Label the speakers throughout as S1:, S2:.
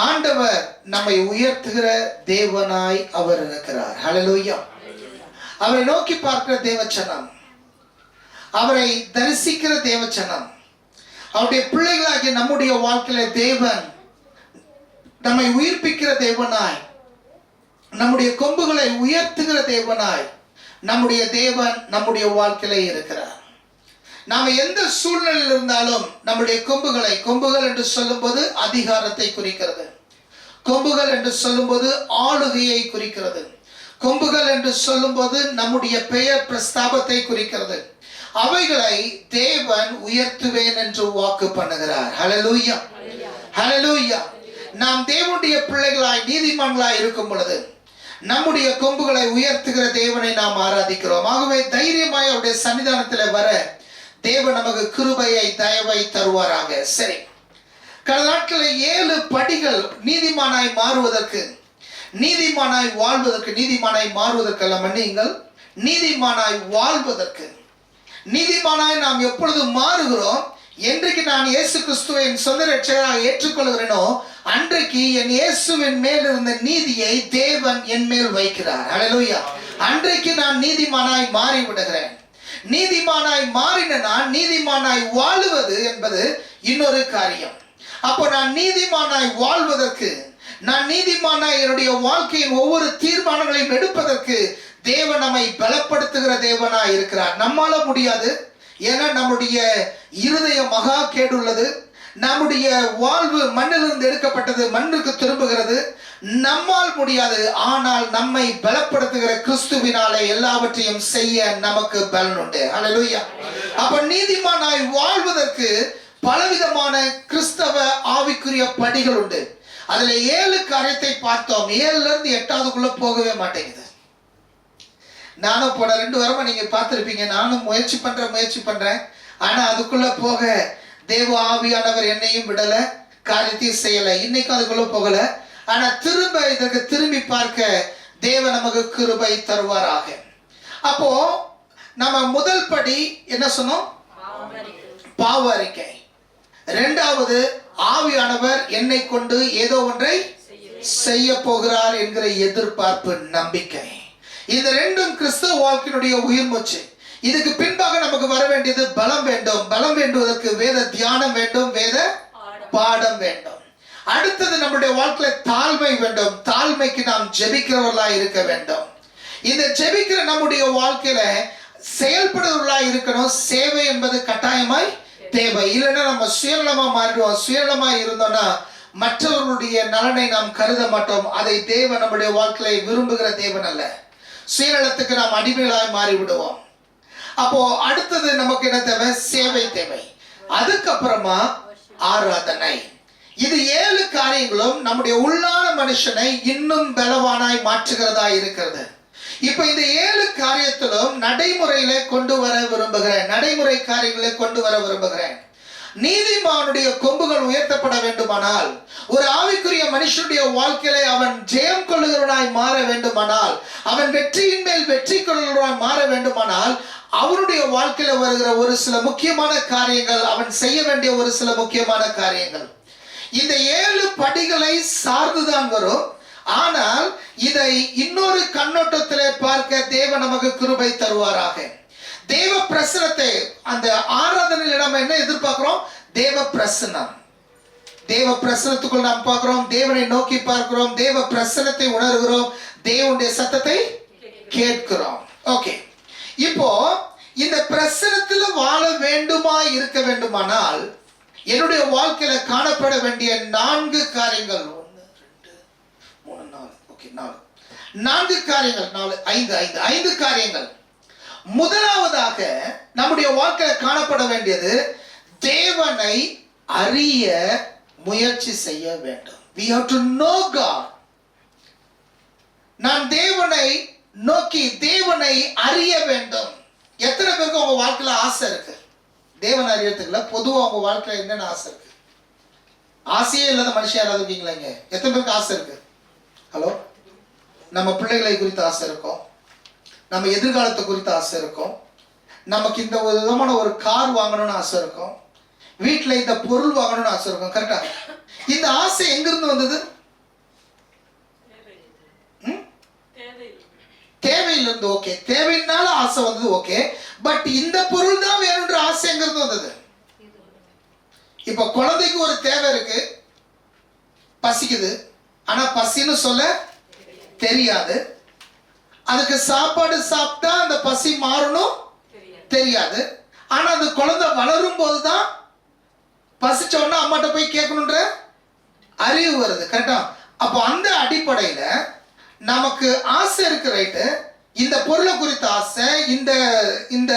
S1: ஆண்டவர் நம்மை உயர்த்துகிற தேவனாய் அவர் இருக்கிறார். ஹல்லேலூயா. அவரை நோக்கி பார்க்கிற தேவச்சனம், அவரை தரிசிக்கிற தேவச்சனம், அவருடைய பிள்ளைகளாகிய நம்முடைய வாழ்க்கையில தேவன் நம்மை உயிர்ப்பிக்கிற தேவனாய், நம்முடைய கொம்புகளை உயர்த்துகிற தேவனாய் நம்முடைய தேவன் நம்முடைய வாழ்க்கையில இருக்கிறார். நாம எந்த சூழ்நிலையில் இருந்தாலும் நம்முடைய கொம்புகள் என்று சொல்லும்போது அதிகாரத்தை குறிக்கிறது. கொம்புகள் என்று சொல்லும்போது ஆளுகையை குறிக்கிறது. கொம்புகள் என்று சொல்லும்போது நம்முடைய பெயர் பிரஸ்தாபத்தை குறிக்கிறது. அவைகளை தேவன் உயர்த்துவேன் என்று வாக்கு பண்ணுகிறார். ஹல்லேலூயா, ஹல்லேலூயா. நாம் தேவனுடைய பிள்ளைகளாய் நீதிமான்களாய் இருக்கும் பொழுது நம்முடைய கொம்புகளை உயர்த்துகிற தேவனை நாம் ஆராதிக்கிறோம். ஆகவே தைரியமாய் அவருடைய சன்னிதானத்தில் வர தேவன் நமக்கு கிருபையை தயவை தருவாராக. சரி, கடந்த நாட்களில் 7 படிகள் நீதிமானாய் மாறுவதற்கு, நீதிமானாய் வாழ்வதற்கு, நீதிமானாய் மாறுவதற்கு அல்ல, மன்னியுங்கள், நீதிமானாய் வாழ்வதற்கு. நீதிமானாய் நாம் எப்பொழுது மாறுகிறோம், என்றைக்கு நான் இயேசு கிறிஸ்துவை என் சொந்த ரட்சகராக ஏற்றுக்கொள்கிறேனோ அன்றைக்கு என் இயேசுவின் மேல் இருந்த நீதியை தேவன் என் மேல் வைக்கிறார். ஹல்லேலூயா. அன்றைக்கு நான் நீதிமானாய் மாறி விடுகிறேன். நீதிமானாய் மாறின நான் நீதிமானாய் வாழுவது என்பது இன்னொரு காரியம். அப்போ நான் நீதிமானாய் வாழ்வதற்கு, நான் நீதிமானாய் என்னுடைய வாழ்க்கையின் ஒவ்வொரு தீர்மானங்களையும் எடுப்பதற்கு தேவன் நம்மை பலப்படுத்துகிற தேவனாய் இருக்கிறார். நம்மால முடியாது. ஏன்னா நம்முடைய இருதயம் மகா கேடுள்ளது. நம்முடைய வாழ்வு மண்ணிலிருந்து எடுக்கப்பட்டது, மண்ணுக்கு திரும்புகிறது. நம்மால் முடியாது. ஆனால் நம்மை பலப்படுத்துகிற கிறிஸ்துவினாலே எல்லாவற்றையும் செய்ய நமக்கு பலன் உண்டு. ஹல்லேலூயா. அப்ப நீதிமானாய் வாழ்வதற்கு பலவிதமான கிறிஸ்தவ ஆவிக்குரிய படிகள் உண்டு. அதுல 7 காரியத்தை பார்த்தோம். 7ல இருந்து 8வதுக்குள்ள போகவே மாட்டேங்குது. நானும் போன 2 வாரமா நீங்க பார்த்திருப்பீங்க. நானும் முயற்சி பண்றேன். ஆனா அதுக்குள்ள போக தேவ ஆவியானவர் என்னையும் விடல, காரியத்தையும் செய்யல. இன்னைக்கு அதுக்குள்ள போகல. ஆனா இதற்கு திரும்பி பார்க்க தேவன் நமக்கு கிருபை தருவாராக. அப்போ நம்ம முதல் படி என்ன சொன்னோம்? பாவ அறிக்கை. 2வது ஆவியானவர் என்னை கொண்டு ஏதோ ஒன்றை செய்ய போகிறார் என்கிற எதிர்பார்ப்பு, நம்பிக்கை. இந்த 2ம் கிறிஸ்தவ வாழ்க்கையினுடைய உயிர் மூச்சு. இதுக்கு பின்பாக நமக்கு வர வேண்டியது பலம் வேண்டும். பலம் வேண்டுவதற்கு வேத தியானம் வேண்டும், வேத பாடம் வேண்டும். அடுத்தது நம்முடைய வாழ்க்கையில தாழ்மை வேண்டும். தாழ்மைக்கு நாம் ஜெபிக்கிறவர்களாய் இருக்க வேண்டும். இந்த ஜெபிக்கிற நம்முடைய வாழ்க்கையில செயல்படுவர்களாய் இருக்கணும். சேவை என்பது கட்டாயமாய் தேவை. இல்லைன்னா நம்ம சுயநலமா மாறிடுவோம். சுயநலமா இருந்தோம்னா மற்றவர்களுடைய நலனை நாம் கருத மாட்டோம். அதை தேவன் நம்முடைய வாழ்க்கையை விரும்புகிற தேவன் அல்ல. சுயநலத்துக்கு நாம் அடிமைகளாய் மாறி விடுவோம். அப்போ அடுத்தது நமக்கு என்ன தேவை? சேவை தேவை. அதுக்கப்புறமா ஆராதனை. இது 7 காரியங்களும் நம்முடைய உள்ளான மனுஷனை இன்னும் பலவானாய் மாற்றுகிறதா இருக்கிறது. இப்ப இந்த 7 காரியத்திலும் நடைமுறையில கொண்டு வர விரும்புகிறேன். நடைமுறை காரியங்களை கொண்டு வர விரும்புகிறேன். நீதிமானுடைய கொம்புகள் உயர்த்தப்பட வேண்டுமானால், ஒரு ஆவிக்குரிய மனுஷனுடைய வாழ்க்கையில அவன் ஜெயம் கொள்ளுகிறவனாய் மாற வேண்டுமானால், அவன் வெற்றியின் மேல் வெற்றி கொள்ளுகிறவனாய் மாற வேண்டுமானால், அவனுடைய வாழ்க்கையில வருகிற ஒரு சில முக்கியமான காரியங்கள், அவன் செய்ய வேண்டிய ஒரு சில முக்கியமான காரியங்கள் இந்த 7 படிகளை சார்ந்துதான் வரும். ஆனால் இதை இன்னொரு கண்ணோட்டத்திலே பார்க்க தேவன் நமக்கு கிருபை தருவாராக. தேவ பிரசனத்தை, அந்த ஆராதனையில் நம்ம என்ன எதிர்பார்க்கிறோம்? தேவ பிரசனம். தேவ பிரசனத்துக்குள் நாம் பார்க்கிறோம். தேவனை நோக்கி பார்க்கிறோம். தேவ பிரசனத்தை உணர்கிறோம். தேவனுடைய சத்தத்தை கேட்கிறோம். ஓகே, இப்போ இந்த பிரசனத்தில் வாழ வேண்டுமா இருக்க வேண்டுமானால் என்னுடைய வாழ்க்கையில காணப்பட வேண்டிய 4 காரியங்கள். 1 2 3 4. ஓகே, 4 காரியங்கள். 5 காரியங்கள். முதலாவதாக நம்முடைய வாழ்க்கையில காணப்பட வேண்டியது தேவனை அறிய முயற்சி செய்ய வேண்டும். We have to know God. நான் தேவனை நோக்கி தேவனை அறிய வேண்டும். எத்தனை பேருக்கு உங்க வாழ்க்கையில ஆசை இருக்கு தேவனை அறியறதுக்குல? பொதுவா உங்க வாழ்க்கையில என்னென்ன ஆசை இருக்கு? ஆசையே இல்லாத மனுஷன் யாராவது இருக்கீங்களா இங்க? எத்தனை பேருக்கு ஆசை இருக்கு? ஹலோ, நம்ம பிள்ளைகளை குறித்து ஆசை இருக்கும், நம்ம எதிர்காலத்தை குறித்து ஆசை இருக்கும், நமக்கு இந்த ஒரு விதமான ஒரு கார் வாங்கணும்னு ஆசை இருக்கும், வீட்டில் இந்த பொருள் வாங்கணும்னு ஆசை இருக்கும். கரெக்டா? இந்த ஆசை எங்கிருந்து வந்தது? வந்தது ஓகே, தேவையினால ஆசை வந்தது ஓகே, பட் இந்த பொருள் தான் வேணும்ன்ற ஆசைங்கிறது வந்தது. இப்ப குழந்தைக்கு ஒரு தேவை இருக்கு, பசிக்குது, ஆனா பசின்னு சொல்ல தெரியாது. அதுக்கு சாப்பாடு சாப்பிட்டா அந்த பசி மாறணும் தெரியாது. ஆனா அந்த குழந்தை வளரும் போதுதான் பசிச்ச உடனே அம்மாட்ட போய் கேட்கணுன்ற அறிவு வருது. கரெக்டா? அப்போ அந்த அடிப்படையில நமக்கு ஆசை இருக்கு, ரைட்டு. இந்த பொருளை குறித்த ஆசை, இந்த இந்த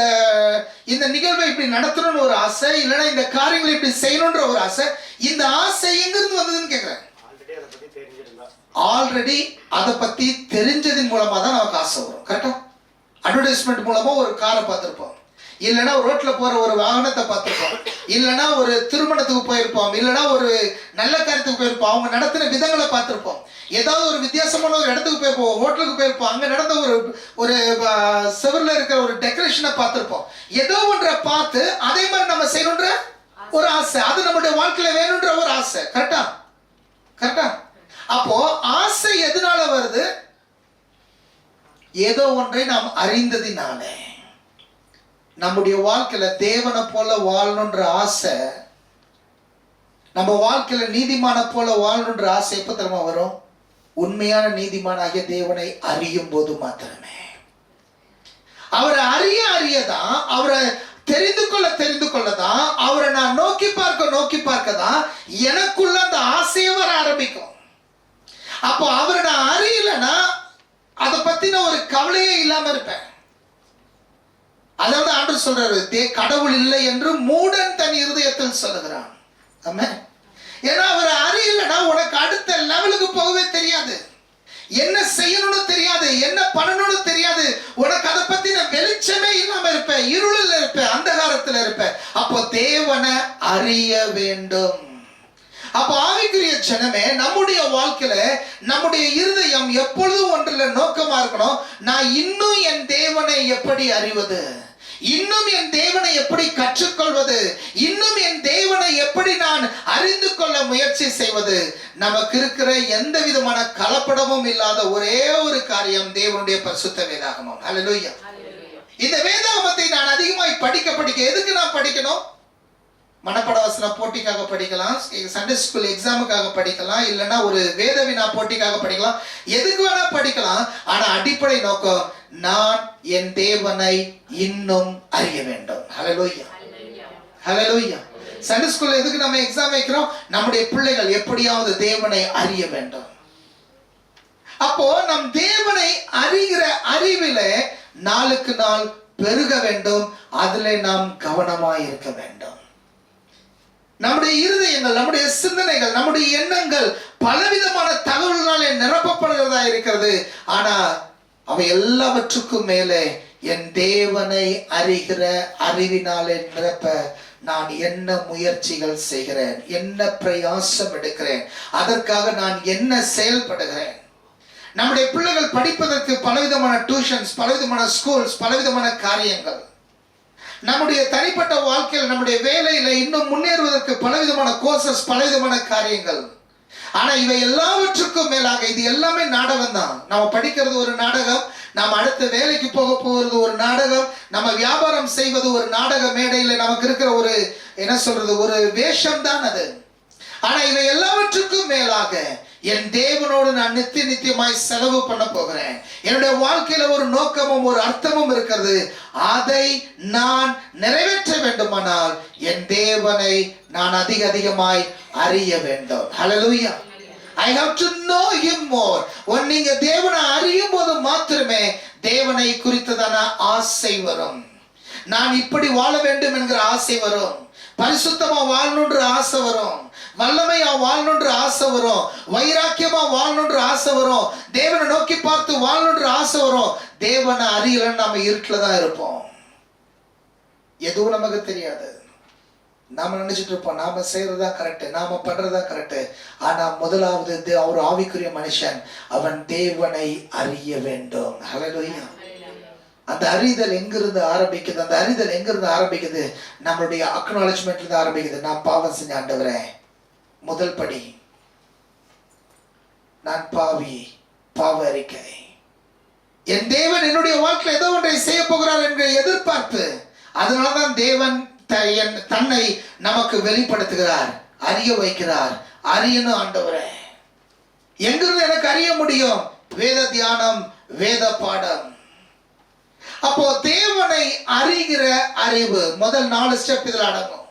S1: இந்த நிகழ்வை இப்படி நடத்தணும்னு ஒரு ஆசை, இல்லைன்னா இந்த காரியங்களை இப்படி செய்யணும்ன்ற ஒரு ஆசை. இந்த ஆசை எங்கிருந்து வந்ததுன்னு கேட்கிறேன். ஆல்ரெடி அதை பத்தி தெரிஞ்சதின் மூலமா தான் நமக்கு ஆசை வரும். கரெக்டா? அட்வர்டைஸ்மெண்ட் மூலமா ஒரு காரை பார்த்திருப்போம், இல்லைன்னா ரோட்ல போற ஒரு வாகனத்தை பார்த்திருப்போம், இல்லைன்னா ஒரு திருமணத்துக்கு போயிருப்போம், இல்லைன்னா ஒரு நல்ல காரியத்துக்கு போயிருப்போம், அவங்க நடத்தின விதங்களை பார்த்திருப்போம், ஏதாவது ஒரு வித்தியாசமான ஒரு இடத்துக்கு போயிருப்போம், ஹோட்டலுக்கு போயிருப்போம், அங்க நடந்த ஒரு செவர்ல இருக்கிற ஒரு டெக்கரேஷனை பார்த்திருப்போம். ஏதோ ஒன்றை பார்த்து அதே மாதிரி நம்ம செய்யணுன்ற ஒரு ஆசை, அது நம்மளுடைய வாழ்க்கையில வேணும்ன்ற ஒரு ஆசை. கரெக்டா? கரெக்டா? அப்போ ஆசை எதனால வருது? ஏதோ ஒன்றை நாம் அறிந்ததினாலே. நம்முடைய வாழ்க்கையில தேவனை போல வாழணுன்ற ஆசை, நம்ம வாழ்க்கையில நீதிமான போல வாழணுன்ற ஆசை எப்ப தெரியுமா வரும்? உண்மையான நீதிமானாகிய தேவனை அறியும் போது மாத்திரமே. அவரை அறியதான், அவரை தெரிந்து கொள்ளதான், அவரை நான் நோக்கி பார்க்க தான் எனக்குள்ள அந்த ஆசையை வர ஆரம்பிக்கும். அப்போ அவரை நான் அறியலன்னா அதை பத்தின ஒரு கவலையே இல்லாம இருப்பேன். அதாவது ஆண்டவர் சொல்றாரு, கடவுள் இல்லை என்று மூடன் தன் இருதயத்தில் சொல்லுகிறான். ஏன்னா அவரை அறியலன்னா உனக்கு அடுத்த லெவலுக்கு போகவே தெரியாது, என்ன செய்யணும்னு தெரியாது, என்ன பண்ணணும்னு தெரியாது, உனக்கு அதை பத்தின வெளிச்சமே இல்லாம இருப்ப, இருளில் இருப்ப, அந்தகாரத்தில் இருப்ப. அப்போ தேவனை அறிய வேண்டும். அப்ப ஆவிக்குரிய ஜனமே, நம்முடைய வாழ்க்கையில நம்முடைய இருதயம் எப்பொழுதும் ஒன்றில் நோக்கமா இருக்கணும். நான் இன்னும் என் தேவனை எப்படி அறிவது, இன்னும் என் தேவனை எப்படி கற்றுக்கொள்வது, இன்னும் என் தேவனை எப்படி நான் அறிந்து கொள்ள முயற்சி செய்வது. நமக்கு இருக்கிற எந்த விதமான கலப்படமும் இல்லாத ஒரே ஒரு காரியம் தேவனுடைய பரிசுத்த வேதாகமம். ஹல்லேலூயா. இந்த வேதாகமத்தை நான் அதிகமாய் படிக்க எதுக்கு நான் படிக்கணும்? மனப்பாட வசன போட்டிக்காக படிக்கலாம், சண்டே ஸ்கூல் எக்ஸாமுக்காக படிக்கலாம், இல்லைன்னா ஒரு வேத வினா போட்டிக்காக படிக்கலாம், எதுக்கு வேணா படிக்கலாம். ஆனா அடிப்படை நோக்கம், நான் என் தேவனை இன்னும் அறிய வேண்டும். ஹல்லேலூயா, ஹல்லேலூயா. சண்டே ஸ்கூல்ல எதுக்கு நம்ம எக்ஸாம் வைக்கிறோம்? நம்முடைய பிள்ளைகள் எப்படியாவது தேவனை அறிய வேண்டும். அப்போ நம் தேவனை அறிகிற அறிவில நாளுக்கு நாள் பெருக வேண்டும். அதுல நாம் கவனமாய் இருக்க வேண்டும். நம்முடைய இருதயங்கள், நம்முடைய சிந்தனைகள், நம்முடைய எண்ணங்கள் பலவிதமான தகவல்களாலே நிரப்பப்படுகிறதா இருக்கிறது. ஆனா அவை எல்லாவற்றுக்கும் மேலே என் தேவனை அறிகிற அறிவினாலே நிரப்ப நான் என்ன முயற்சிகள் செய்கிறேன், என்ன பிரயாசம் எடுக்கிறேன், அதற்காக நான் என்ன செயல்படுகிறேன். நம்முடைய பிள்ளைகள் படிப்பதற்கு பலவிதமான டியூஷன்ஸ், பலவிதமான ஸ்கூல்ஸ், பலவிதமான காரியங்கள். நம்முடைய தனிப்பட்ட வாழ்க்கையில், நம்முடைய வேலையில இன்னும் முன்னேறுவதற்கு பலவிதமான கோர்சஸ், பலவிதமான காரியங்கள். ஆனா இவை எல்லாவற்றுக்கும் மேலாக இது எல்லாமே நாடகம் தான். நம்ம படிக்கிறது ஒரு நாடகம், நாம் அடுத்த வேலைக்கு போகிறது ஒரு நாடகம், நம்ம வியாபாரம் செய்வது ஒரு நாடக மேடையில் நமக்கு இருக்கிற ஒரு ஒரு வேஷம் தான் அது. ஆனா இவை எல்லாவற்றுக்கும் மேலாக என் தேவனோடு நான் நித்தியமாய் செலவு பண்ண போகிறேன். என்னுடைய வாழ்க்கையில ஒரு நோக்கமும் ஒரு அர்த்தமும் இருக்கிறது. அதை நான் நிறைவேற்ற வேண்டுமானால் என் தேவனை நான் அதிகமாய் அறிய வேண்டும். ஹல்லேலூயா. I have to know him more. நீங்க தேவனை அறியும் போது மாத்திரமே தேவனை குறித்ததான ஆசை வரும். நான் இப்படி வாழ வேண்டும் என்கிற ஆசை வரும், பரிசுத்தமா வாழணுன்ற ஆசை வரும், வல்லமையா வாழணுன்ற ஆசை வரும், வைராக்கியமா வாழணுன்ற ஆசை வரும், தேவனை நோக்கி பார்த்து வாழணுன்ற ஆசை வரும். தேவனை அறியலன்னு நாம இருட்டில தான் இருப்போம், எதுவும் நமக்கு தெரியாது. நாம நினைச்சிட்டு இருப்போம் நாம செய்யறதா கரெக்ட், நாம பண்றதா கரெக்ட். ஆனா முதலாவது ஒரு ஆவிக்குரிய மனுஷன் அவன் தேவனை அறிய வேண்டும். ஹல்லேலூயா. அந்த அறிதல் எங்கிருந்து ஆரம்பிக்குது? அந்த அறிதல் எங்கிருந்து ஆரம்பிக்குது? நம்மளுடைய அக்னாலஜ்மெண்ட்ல இருந்து ஆரம்பிக்குது. நான் பாவம் செஞ்ச ஆண்டவரே, முதல் படி நான் பாவி, பாவ அறிக்கை. என் தேவன் என்னுடைய வாழ்க்கையில் ஏதோ ஒன்றை செய்ய போகிறார் என்ற எதிர்பார்ப்பு. அதனால்தான் தேவன் தன்னை நமக்கு வெளிப்படுத்துகிறார், அறிய வைக்கிறார். அறியணும் ஆண்டவரே. எங்கிருந்து எனக்கு அறிய முடியும்? வேத தியானம், வேத பாடம். அப்போ தேவனை அறிகிற அறிவு முதல் 4 ஸ்டெப் இதுல அடங்கும்.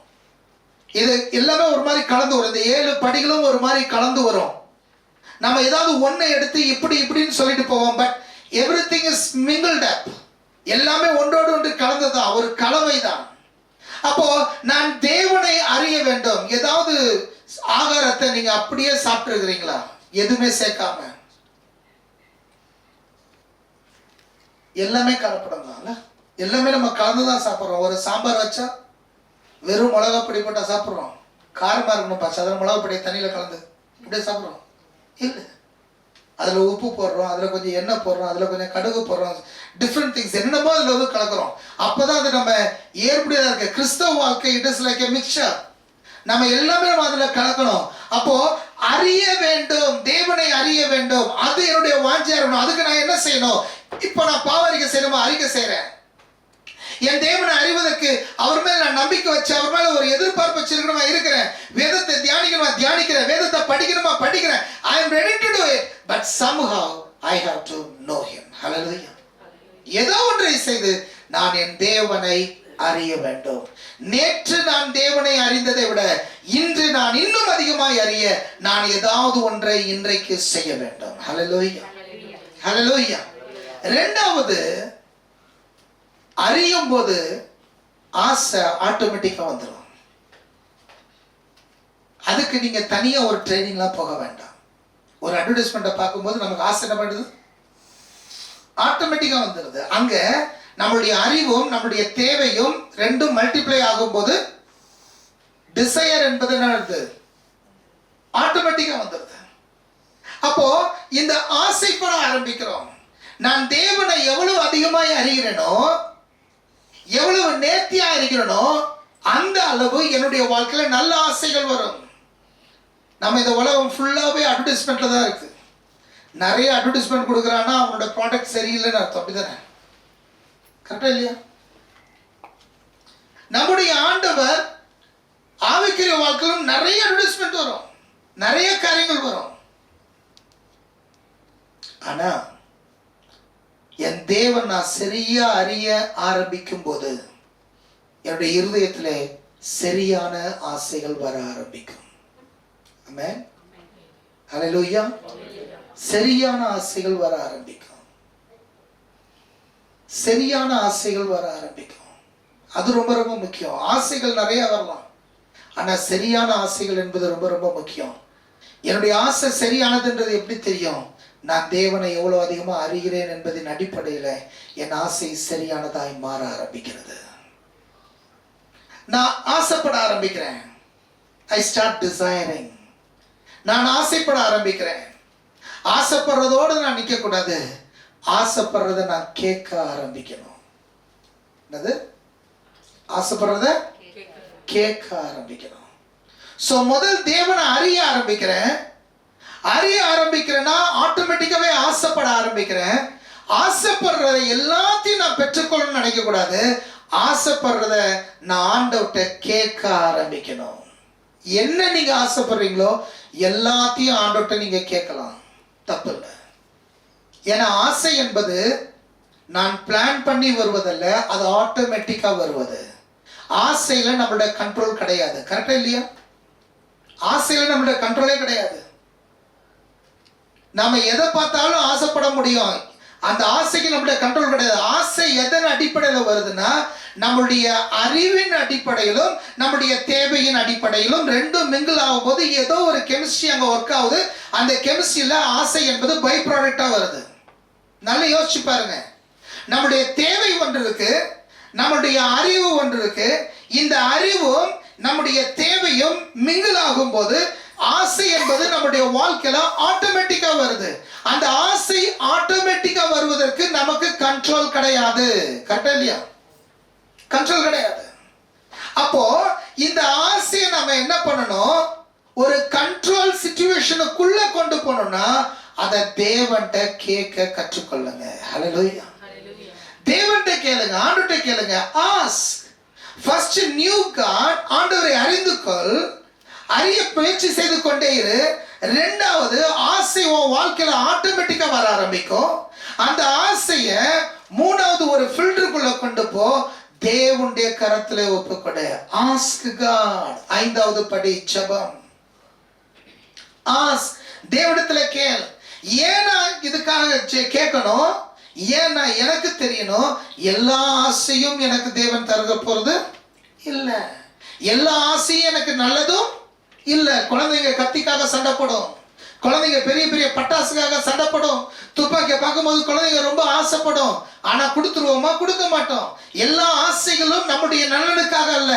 S1: இது எல்லாமே ஒரு மாதிரி கலந்து வரும். இந்த 7 படிகளும் ஒரு மாதிரி கலந்து வரும். நம்ம ஏதாவது ஒன்றை எடுத்து இப்படி இப்படின்னு சொல்லிட்டு போவோம். பட் எவ்ரிதிங் இஸ் மிங்கிள்ட் அப். எல்லாமே ஒன்றோடு ஒன்று கலந்துதான், ஒரு கலவை தான். அப்போ நான் தேவனை அறிய வேண்டும். ஏதாவது ஆகாரத்தை நீங்க அப்படியே சாப்பிட்டு இருக்கிறீங்களா? எதுவுமே சேர்க்காம. எல்லாமே கலப்படம் தான். எல்லாமே நம்ம கலந்துதான் சாப்பிட்றோம். ஒரு சாம்பார் வச்சா வெறும் மிளகா பொடி போட்டா சாப்பிட்றோம். காரமா இருக்கணும் பாச்சு, அதில் மிளகா பொடி தண்ணியில கலந்து இப்படியே சாப்பிட்றோம். இல்லை, அதுல உப்பு போடுறோம், அதுல கொஞ்சம் எண்ணெய் போடுறோம், அதுல கொஞ்சம் கடுகு போடுறோம். டிஃப்ரெண்ட் திங்ஸ் என்னமோ அதுல வந்து கலக்குறோம். அப்பதான் அது நம்ம ஏற்புடையதா இருக்கு. கிறிஸ்தவ வாழ்க்கை it is like a mixture. நம்ம எல்லாமே நம்ம அதுல கலக்கணும். அப்போ அறிய வேண்டும், தேவனை அறிய வேண்டும். அது என்னுடைய வாஞ்சியா இருக்கணும். அதுக்கு நான் என்ன செய்யணும்? இப்ப நான் பாவ அறிக்கை செய்யணுமா? அறிக்கை செய்யறேன். என் தேவனை அறிவதற்கு அவர் மேல நான் நம்பிக்கை வச்சு அவர் மேல ஒரு எதிர்பார்ப்பு வச்சிருக்கணுமா? இருக்கிறேன். வேதத்தை தியானிக்கணுமா? தியானிக்கிறேன். வேதத்தை படிக்கணுமா? படிக்கிறேன். I am ready to do it, but somehow I have to know him. Hallelujah. ஏதோ ஒன்றை செய்து நான் என் தேவனை அறிய வேண்டும். நேற்று நான் தேவனை அறிந்ததை விட இன்று நான் இன்னும் அதிகமாய் அறிய நான் ஏதாவது ஒன்றை இன்றைக்கு செய்ய வேண்டும். Hallelujah. Hallelujah. இரண்டாவது, அறியும் போது ஆசை ஆட்டோமேட்டிக்கா வந்துடும். அதுக்கு நீங்க தனியா ஒரு ட்ரைனிங்லாம் போக வேண்டாம். ஒரு அட்வர்டைஸ்மெண்ட்டை பார்க்கும்போது நமக்கு ஆசை என்ன பண்ணுது? ஆட்டோமேட்டிக்கா வந்துடுது. அங்க நம்மளுடைய அறிவும் நம்முடைய தேவையும் ரெண்டும் மல்டிப்ளை ஆகும்போது டிசையர் என்பது என்ன வருது? ஆட்டோமேட்டிக்கா வந்துடுது. அப்போ இந்த ஆசைப்பட ஆரம்பிக்கிறோம். நான் தேவனை எவ்வளவு அதிகமாய் அறிகிறேனோ, எவ்வளவு நேர்த்தியா இருக்கிறனோ, அந்த அளவு என்னுடைய வாழ்க்கையில நல்ல ஆசைகள் வரும். நம்ம இந்த உலகம் ஃபுல்லாவே அட்வர்டைஸ்மெண்ட்ல தான் இருக்கு. நிறைய அட்வர்டைஸ்மெண்ட் கொடுக்குறான்னா அவனோட ப்ராடக்ட் சரியில்லைன்னு அர்த்தம். அப்படிதானே? கரெக்டா இல்லையா? நம்முடைய ஆண்டவர் ஆவிக்குரிய வாழ்க்கையிலும் நிறைய அட்வர்டைஸ்மெண்ட் வரும், நிறைய காரியங்கள் வரும். ஆனா என் தேவன் நான் சரியா அறிய ஆரம்பிக்கும் போது என்னுடைய இருதயத்திலே சரியான ஆசைகள் வர ஆரம்பிக்கும். ஆமென். ஹல்லேலூயா. சரியான ஆசைகள் வர ஆரம்பிக்கும். சரியான ஆசைகள் வர ஆரம்பிக்கும். அது ரொம்ப ரொம்ப முக்கியம். ஆசைகள் நிறைய வரலாம், ஆனா சரியான ஆசைகள் என்பது ரொம்ப ரொம்ப முக்கியம். என்னுடைய ஆசை சரியானதுன்றது எப்படி தெரியும்? நான் தேவனை எவ்வளவு அதிகமா அறிகிறேன் என்பதின் அடிப்படையில் என் ஆசை சரியானதாய் மாற ஆரம்பிக்கிறது. நான் ஆசைப்பட ஆரம்பிக்கிறேன். I start desiring. நான் ஆசைப்பட ஆரம்பிக்கிறேன். ஆசைப்படுறதோடு நான் நிற்க கூடாது. ஆசைப்படுறத நான் கேட்க ஆரம்பிக்கணும். என்னது? ஆசைப்படுறத கேட்க ஆரம்பிக்கணும். சோ முதல் தேவனை அறிய ஆரம்பிக்கிறேன். அறிய ஆரம்பிக்கிறேன்னா ஆட்டோமேட்டிக்காவே ஆசைப்பட ஆரம்பிக்கிறேன். ஆசைப்படுறத எல்லாத்தையும் நான் பெற்றுக்கொள்ளணும்னு நினைக்க கூடாது. ஆசைப்படுறத நான் ஆண்டவர்கிட்ட கேட்க ஆரம்பிக்கணும். என்ன நீங்க ஆசைப்படுறீங்களோ எல்லாத்தையும் ஆண்டவர்கிட்ட நீங்க கேட்கலாம், தப்பு இல்லை. ஏன்னா ஆசை என்பது நான் பிளான் பண்ணி வருவதல்ல, அது ஆட்டோமேட்டிக்கா வருவது. ஆசையில நம்மளோட கண்ட்ரோல் கிடையாது. கரெக்டா இல்லையா? ஆசையில நம்மளோட கண்ட்ரோலே கிடையாது. நாம எதை பார்த்தாலும் ஆசைப்பட முடியும். அந்த ஆசைக்கு நம்மளுடைய கண்ட்ரோல் கிடையாது. ஆசை எதன் அடிப்படையில் வருதுன்னா நம்முடைய அறிவின் அடிப்படையிலும் நம்முடைய தேவையின் அடிப்படையிலும் ரெண்டும் மிங்கிள் ஆகும் போது ஏதோ ஒரு கெமிஸ்ட்ரி அங்க ஒர்க் ஆகுது. அந்த கெமிஸ்ட்ரியில ஆசை என்பது பை ப்ராடக்டா வருது. நல்லா யோசிச்சு பாருங்க. நம்முடைய தேவை ஒன்று இருக்கு, நம்முடைய அறிவு ஒன்று இருக்கு. இந்த அறிவும் நம்முடைய தேவையும் மிங்கிள் ஆகும் போது ஆசை என்பது நம்முடைய வாழ்க்கையில ஆட்டோமேட்டிக்கா வருது. அந்த ஆசை ஆட்டோமேட்டிக்கா வருவதற்கு நமக்கு கண்ட்ரோல் கிடையாது. கரெக்டா இல்லையா? கண்ட்ரோல் கிடையாது. அப்போ இந்த ஆசையை நம்ம என்ன பண்ணணும்? ஒரு கண்ட்ரோல் சிச்சுவேஷனுக்குள்ள கொண்டு போனோம்னா அதை தேவன்கிட்ட கேட்க கற்றுக்கொள்ளுங்க. ஹல்லேலூயா. தேவன்கிட்ட கேளுங்க, ஆண்டவர்கிட்ட கேளுங்க. ஆஸ்க். ஃபர்ஸ்ட் நியூ காட், ஆண்டவரை அறிந்து கொள், அறிய முயற்சி செய்து கொண்டே இரு. ரெண்டாவது, ஆசை உன் வாழ்க்கையில ஆட்டோமேட்டிக்கா வர ஆரம்பிக்கும். அந்த ஆசைய மூணாவது ஒரு ஃபில்டருக்குள்ள கொண்டு போ, தேவனுடைய கரத்துல ஒப்புக்கொடு. Ask God. ஐந்தாவது படி ஜெபம். ஆஸ்க், தேவனிடத்துல கேள். ஏன்னா இதுக்காக கேட்கணும், ஏன்னா எனக்கு தெரியணும் எல்லா ஆசையும் எனக்கு தேவன் தருக போறது இல்ல, எல்லா ஆசையும் எனக்கு நல்லதும் இல்ல. குழந்தைங்க கத்திக்காக சண்டை போடும், குழந்தைங்க பெரிய பெரிய பட்டாசுக்காக சண்டை போடும், துப்பாக்கியை பார்க்கும்போது குழந்தைங்க ரொம்ப ஆசைப்படும். ஆனா கொடுத்துருவோமா? கொடுக்க மாட்டோம். எல்லா ஆசைகளும் நம்முடைய நலனுக்காக அல்ல,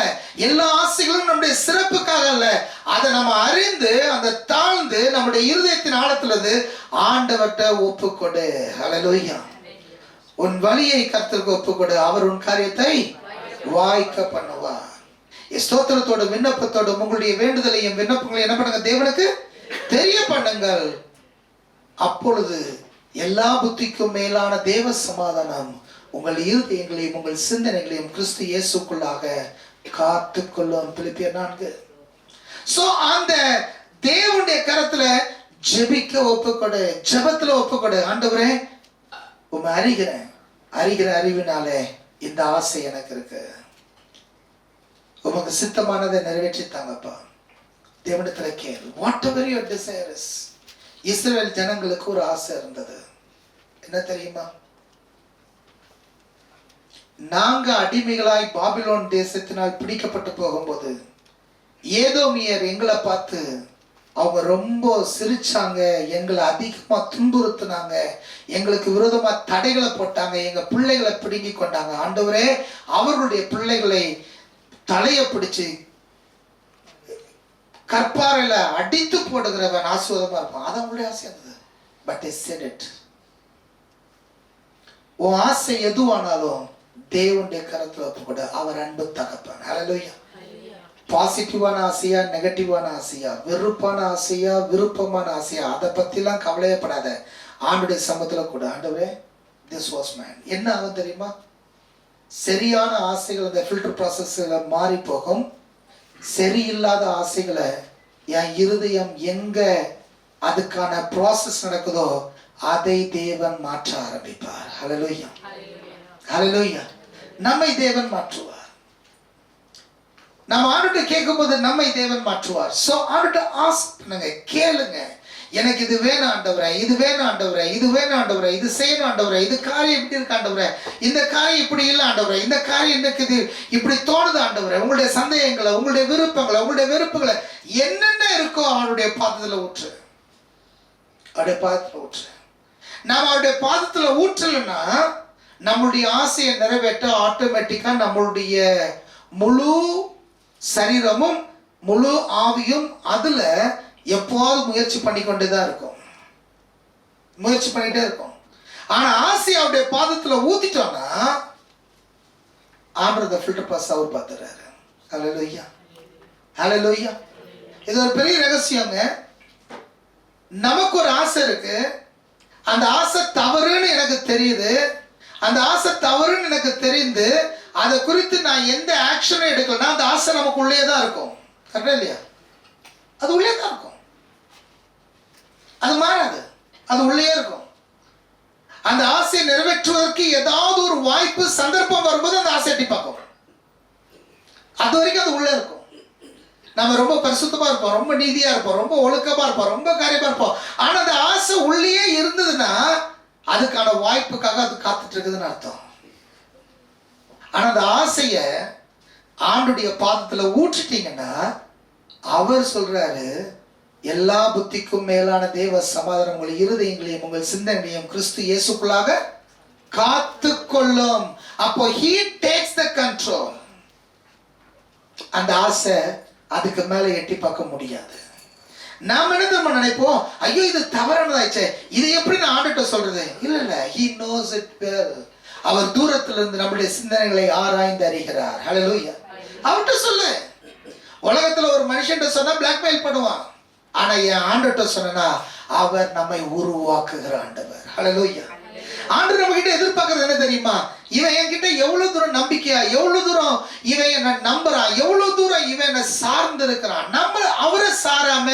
S1: எல்லா ஆசைகளும் நம்முடைய சிறப்புக்காக அல்ல. அதை நம்ம அறிந்து அந்த தாழ்ந்து நம்முடைய இருதயத்தின் ஆழத்திலிருந்து ஆண்டவர்கிட்ட ஒப்புக்கொடு. ஹல்லேலூயா. உன் வழியை கர்த்தருக்கு ஒப்புக்கொடு, அவர் உன் காரியத்தை வாய்க்க பண்ணுவார். ஸ்தோத்திரத்தோடு விண்ணப்பத்தோடு உங்களுடைய வேண்டுதலையும் விண்ணப்பங்களையும் என்ன பண்ணுங்க, தேவனுக்கு தெரிய பண்ணுங்கள். அப்பொழுது எல்லா புத்திக்கும் மேலான தேவ சமாதானம் உங்கள் இருதயங்களையும் உங்கள் சிந்தனைகளையும் கிறிஸ்து இயேசுக்குள்ளாக காத்துக்கொள்ளும். பிலிப்பியர் 4. சோ அந்த தேவனுடைய கரத்துல ஜெபிக்க ஒப்புக்கொடு, ஜெபத்துல ஒப்புக்கொடு. ஆண்டவரே உம்மை அறிகிறேன், அறிகிற அறிவினாலே இந்த ஆசை எனக்கு இருக்கு, உமக்கு சித்தமானதை நிறைவேற்றித்தாங்கப்பா. தேவனிடத்துல கேள். whatever your desire is. இஸ்ரவேல் ஜனங்களுக்கு ஒரு ஆசை இருந்தது, என்ன தெரியுமா? நாங்க அடிமைகளாய் பாபிலோன் தேசத்தினால் பிடிக்கப்பட்டு போகும்போது ஏதோமியர் எங்களை பார்த்து அவங்க ரொம்ப சிரிச்சாங்க, எங்களை அதிகமா துன்புறுத்தினாங்க, எங்களுக்கு விரோதமா தடைகளை போட்டாங்க, எங்க பிள்ளைகளை பிடுங்கி கொண்டாங்க. ஆண்டவரே, அவர்களுடைய பிள்ளைகளை தலையை பிடிச்சு கற்பாறையில அடித்து போடுகிறவன் ஆசீர்வாதமா இருப்பான். அது அவங்களுடைய ஆசை இருந்தது. But I said it. உன் ஆசை எதுவானாலும் தேவனுடைய கரத்துல ஒப்புக்கொடு, அவர் அன்பு தகப்பன். ஹல்லேலூயா. பாசிட்டிவான ஆசையா, நெகட்டிவான ஆசையா, வெறுப்பான ஆசையா, விருப்பமான ஆசையா, அதை பத்திலாம் கவலையப்படாத. ஆண்டுடைய சமத்துல கூட, ஆண்டவரே திஸ் வாஸ் மைன். என்ன ஆகும் தெரியுமா? சரியான ஆசைகள் அந்த ஃபில்டர் ப்ராசஸ்ல மாறி போகும். சரியில்லாத ஆசைகளை என் இருதயம் எங்க அதுக்கான ப்ராசஸ் நடக்குதோ அதை தேவன் மாற்ற ஆரம்பிப்பார். ஹல்லேலூயா. ஹல்லேலூயா. நம்மை தேவன் மாற்றுவார். நம்ம ஆண்டவர்கிட்ட கேட்கும்போது நம்மை தேவன் மாற்றுவார். சோ ஆண்டவர்கிட்ட ஆஸ்க் பண்ணுங்க, கேளுங்க. எனக்கு இது வேணும் ஆண்டவரே, இது வேணும் ஆண்டவரே, இது வேணும் ஆண்டவரே, இது செய்யணும் ஆண்டவரே, இது காரியம் இப்படி இருக்கு ஆண்டவரே, இந்த காரியம் இப்படி இல்லை ஆண்டவரே, இந்த காரியம் எனக்கு இது இப்படி தோணுது ஆண்டவரே. உங்களுடைய சந்தேகங்களை, உங்களுடைய விருப்பங்களை, உங்களுடைய வெறுப்புகளை என்னென்ன இருக்கோ அவருடைய பாதத்துல ஊற்று, அவருடைய பாதத்துல ஊற்று. நாம் அவருடைய பாதத்துல ஊற்றலைன்னா நம்மளுடைய ஆசையை நிறைவேற்ற ஆட்டோமேட்டிக்கா நம்மளுடைய முழு சரீரமும் முழு ஆவியும் அதுல எப்போது முயற்சி பண்ணிக்கொண்டுதான் இருக்கும், முயற்சி பண்ணிட்டே இருக்கும். ஆனா ஆசை அவருடைய பாதத்துல ஊத்திட்டோம்னா ஆண்டவர் ஃபில்டர் பாஸ் அவர் பார்த்துறாரு. ஹல்லேலூயா. ஹல்லேலூயா. இது ஒரு பெரிய ரகசியங்க. நமக்கு ஒரு ஆசை இருக்கு, அந்த ஆசை தவறுன்னு எனக்கு தெரியுது, அந்த ஆசை தவறுன்னு எனக்கு தெரிந்து அதை குறித்து நான் எந்த ஆக்ஷனும் எடுக்கலன்னா அந்த ஆசை நமக்கு உள்ளே தான் இருக்கும். கரெக்டா இல்லையா? அது உள்ளே தான் இருக்கும், அது மாறாது, அது உள்ளே இருக்கும். அந்த ஆசையை நிறைவேற்றுவதற்கு ஏதாவது ஒரு வாய்ப்பு சந்தர்ப்பம் வரும்போது அந்த ஆசை எட்டி பார்க்கும். அது வரைக்கும் அது உள்ளே இருக்கும். நம்ம ரொம்ப பரிசுத்தமா இருப்போம், ரொம்ப நீதியா இருப்போம், ரொம்ப ஒழுக்கமா இருப்போம், ரொம்ப காரியமா இருப்போம். ஆனா அந்த ஆசை உள்ளே இருந்ததுன்னா அதுக்கான வாய்ப்புக்காக அது காத்துட்டு இருக்குதுன்னு அர்த்தம். ஆனா அந்த ஆசைய ஆண்டுடைய பாதத்துல ஊற்றிட்டீங்கன்னா அவர் சொல்றாரு, எல்லா புத்திக்கும் மேலான தேவ சமாதானம் உங்கள் இருதயங்களையும் உங்கள் சிந்தனைகளையும் கிறிஸ்து இயேசுக்குள்ளாக காத்துக்கொள்ளும். அப்போ he takes the control. அந்த ஆசை அதுக்கு மேல எட்டி பார்க்க முடியாது. நாம என்ன நம்ம நினைப்போம், ஐயோ இது தவறானதாச்சே, இது எப்படி நான் ஆண்டுகிட்ட சொல்றது? இல்ல இல்ல, he knows it well. அவர் தூரத்துல இருந்து நம்முடைய சிந்தனைகளை ஆராய்ந்து அறிகிறார். ஹல்லேலூயா. அவர்கிட்ட சொல்லு. உலகத்துல ஒரு மனுஷன் சொன்னா பிளாக்மெயில் பண்ணுவான். ஆனா என் ஆண்டவர்கிட்ட சொன்னா அவர் நம்மை உருவாக்குகிற ஆண்டவர். ஹல்லேலூயா. ஆண்டவர் நம்ம கிட்ட எதிர்பார்க்கறது என்ன தெரியுமா? இவன் என்கிட்ட எவ்வளவு தூரம் நம்பிக்கையா, எவ்வளவு தூரம் இவன் என்ன நம்புறான், எவ்வளவு தூரம் இவன் என்ன சார்ந்து இருக்கிறான். நம்ம அவரை சாராம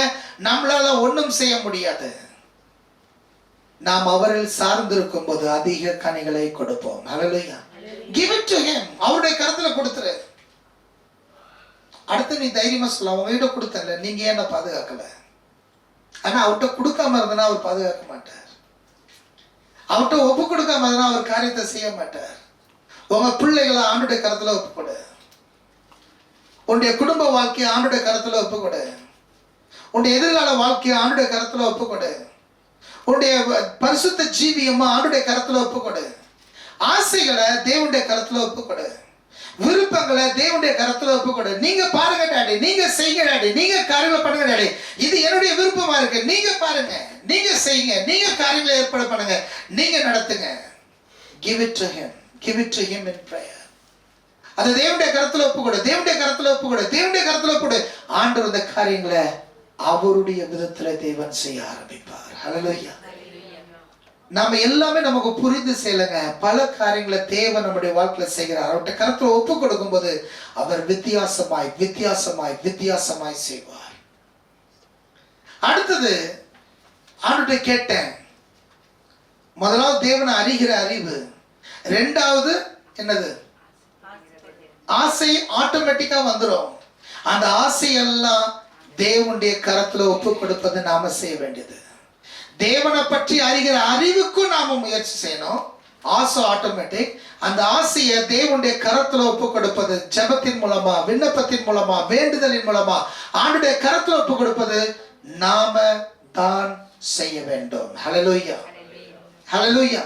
S1: நம்மளால ஒண்ணும் செய்ய முடியாது. நாம் அவரில் சார்ந்து இருக்கும் போது அதிக கனிகளை கொடுப்போம். ஹல்லேலூயா. Give it to him. அவருடைய கருத்துல கொடுத்துரு. அடுத்து நீ தைரியமா சொல்லலாம், உங்ககிட்ட கொடுத்தல, நீங்க ஏன் பாதுகாக்கல? ஆனா அவர்கிட்ட கொடுக்காம இருந்தா அவர் பாதுகாக்க மாட்டார். அவர்கிட்ட ஒப்பு கொடுக்காம இருந்தா அவர் காரியத்தை செய்ய மாட்டார். உங்க பிள்ளைகளை ஆண்டுடைய கருத்துல ஒப்பு கொடு. உன்னுடைய குடும்ப வாழ்க்கையை ஆண்டுடைய கருத்துல ஒப்பு கொடு. உன்னுடைய எதிர்கால வாழ்க்கையை ஆண்டுடைய கருத்துல ஒப்பு கொடு. உன்னுடைய பரிசுத்த ஜீவியமா ஆண்டுடைய கருத்துல ஒப்பு கொடு. ஆசைகளை தேவனுடைய கருத்துல ஒப்பு கொடு. விருப்பங்களை தேவனுடைய கருத்துல ஒப்பு கொடு. நீங்க பாருங்க டாடி, நீங்க செய்யுங்க டாடி, நீங்க காரியங்களை பண்ணுங்க டாடி, இது என்னுடைய விருப்பமா இருக்கு, நீங்க பாருங்க, நீங்க செய்யுங்க, நீங்க காரியங்களை ஏற்பாடு பண்ணுங்க, நீங்க நடத்துங்க. Give it to him. Give it to him in prayer. அது தேவனுடைய கருத்துல ஒப்பு கொடு. தேவனுடைய கருத்துல ஒப்பு கொடு. தேவனுடைய கருத்துல ஒப்பு கொடு. ஆண்டவர் இந்த காரியங்களை அவருடைய விதத்துல தேவன் செய்ய ஆரம்பிப்பார். ஹல்லேலூயா. நாம எல்லாமே நமக்கு புரிந்து செய்யலங்க. பல காரியங்களை தேவன் நம்முடைய வாழ்க்கையில செய்கிறார். அவர்கிட்ட கருத்துல ஒப்பு கொடுக்கும் போது அவர் வித்தியாசமாய் வித்தியாசமாய் வித்தியாசமாய் செய்வார். அடுத்தது ஆண்டுகிட்ட கேட்டேன், முதலாவது தேவனை அறிகிற அறிவு, ரெண்டாவது என்னது? ஆசை ஆட்டோமேட்டிக்கா வந்துடும். அந்த ஆசையெல்லாம் தேவனுடைய கரத்துல ஒப்பு கொடுப்பது நாம செய்ய வேண்டியது. தேவனை பற்றி அறிகிற அறிவுக்கும் நாம முயற்சி செய்யணும். ஆசை ஆட்டோமேட்டிக். அந்த ஆசையை தேவனுடைய கரத்துல ஒப்பு கொடுப்பது ஜெபத்தின் மூலமா, விண்ணப்பத்தின் மூலமா, வேண்டுதலின் மூலமா ஆண்டுடைய கரத்துல ஒப்பு கொடுப்பது நாம தான் செய்ய வேண்டும். ஹல்லேலூயா. ஹல்லேலூயா.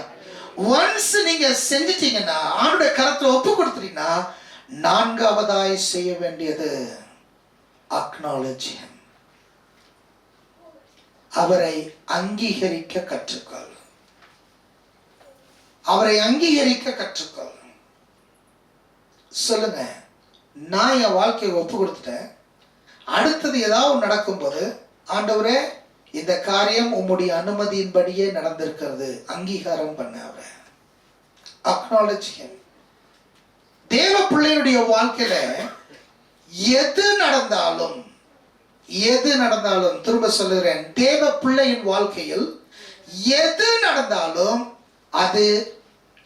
S1: ஒன்ஸ் நீங்க செஞ்சிட்டீங்கன்னா, ஆண்டுடைய கரத்துல ஒப்பு கொடுத்தீங்கன்னா, நான்காவதாய் செய்ய வேண்டியது acknowledge him. அவரை அங்கீகரிக்க கற்றுக்கொள். அவரை அங்கீகரிக்க கற்றுக்கொள். சொல்லுங்க, நான் என் வாழ்க்கையை ஒப்பு கொடுத்துட்டேன், அடுத்தது ஏதாவது நடக்கும்போது, ஆண்டவரே இந்த காரியம் உம்முடைய அனுமதியின்படியே நடந்திருக்கிறது, அங்கீகாரம் பண்ண அவரை. acknowledge him. தேவ பிள்ளையுடைய வாழ்க்கையில எது நடந்தாலும், எது நடந்தாலும், திரும்ப சொல்லுகிறேன், தேவ பிள்ளையின் வாழ்க்கையில் எது நடந்தாலும் அது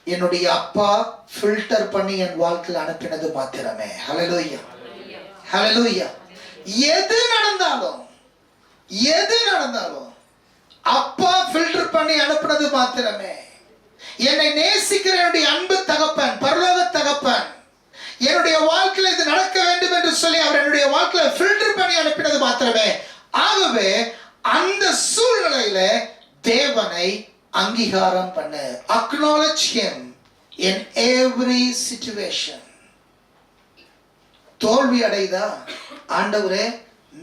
S1: என்னுடைய அப்பா ஃபில்டர் பண்ணி என் வாழ்க்கையில் அனுப்பினது மாத்திரமே. ஹல்லேலூயா. ஹல்லேலூயா. எது நடந்தாலும், எது நடந்தாலும் அப்பா ஃபில்டர் பண்ணி அனுப்பினது மாத்திரமே. என்னை நேசிக்கிற என்னுடைய அன்பு தகப்பன், பரலோக தகப்பன், என்னுடைய வாழ்க்கையில் இது நடக்க வேண்டும் என்று சொல்லி அவர் என்னுடைய வாழ்க்கையில ஃபில்டர் பண்ணி அனுப்பினது மாத்திரமே. ஆகவே அந்த சூழ்நிலையில தேவனை அங்கீகாரம் பண்ணு. acknowledge him in every situation. தோல்வி அடைதா, ஆண்டவரே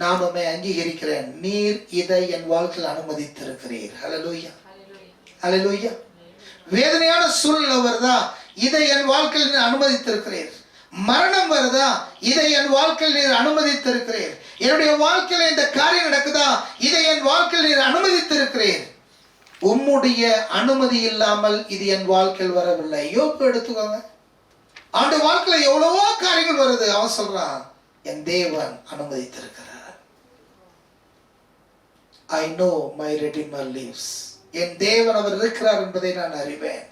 S1: நான் உம்மை அங்கீகரிக்கிறேன், நீர் இதை என் வாழ்க்கையில் அனுமதித்திருக்கிறீர். ஹல்லேலூயா. ஹல்லேலூயா. வேதனையான சூழ்நிலை வருதா, இதை என் வாழ்க்கையில் நீர் அனுமதித்திருக்கிறீர். மரணம் வருதா, இதை என் வாழ்க்கையில் நீர் அனுமதித்திருக்கிறீர். என்னுடைய வாழ்க்கையில இந்த காரியம் நடக்குதா, இதை என் வாழ்க்கையில் நீர் அனுமதித்திருக்கிறீர். உம்முடைய அனுமதி இல்லாமல் இது என் வாழ்க்கையில் வரவில்லை. யோபு எடுத்துக்கோங்க, அவனுடைய வாழ்க்கையில எவ்வளவோ காரியங்கள் வருது, அவன் சொல்றான் என் தேவன் அனுமதித்திருக்கிறார். I know my Redeemer lives. என் தேவன் அவர் இருக்கிறார் என்பதை நான் அறிவேன்.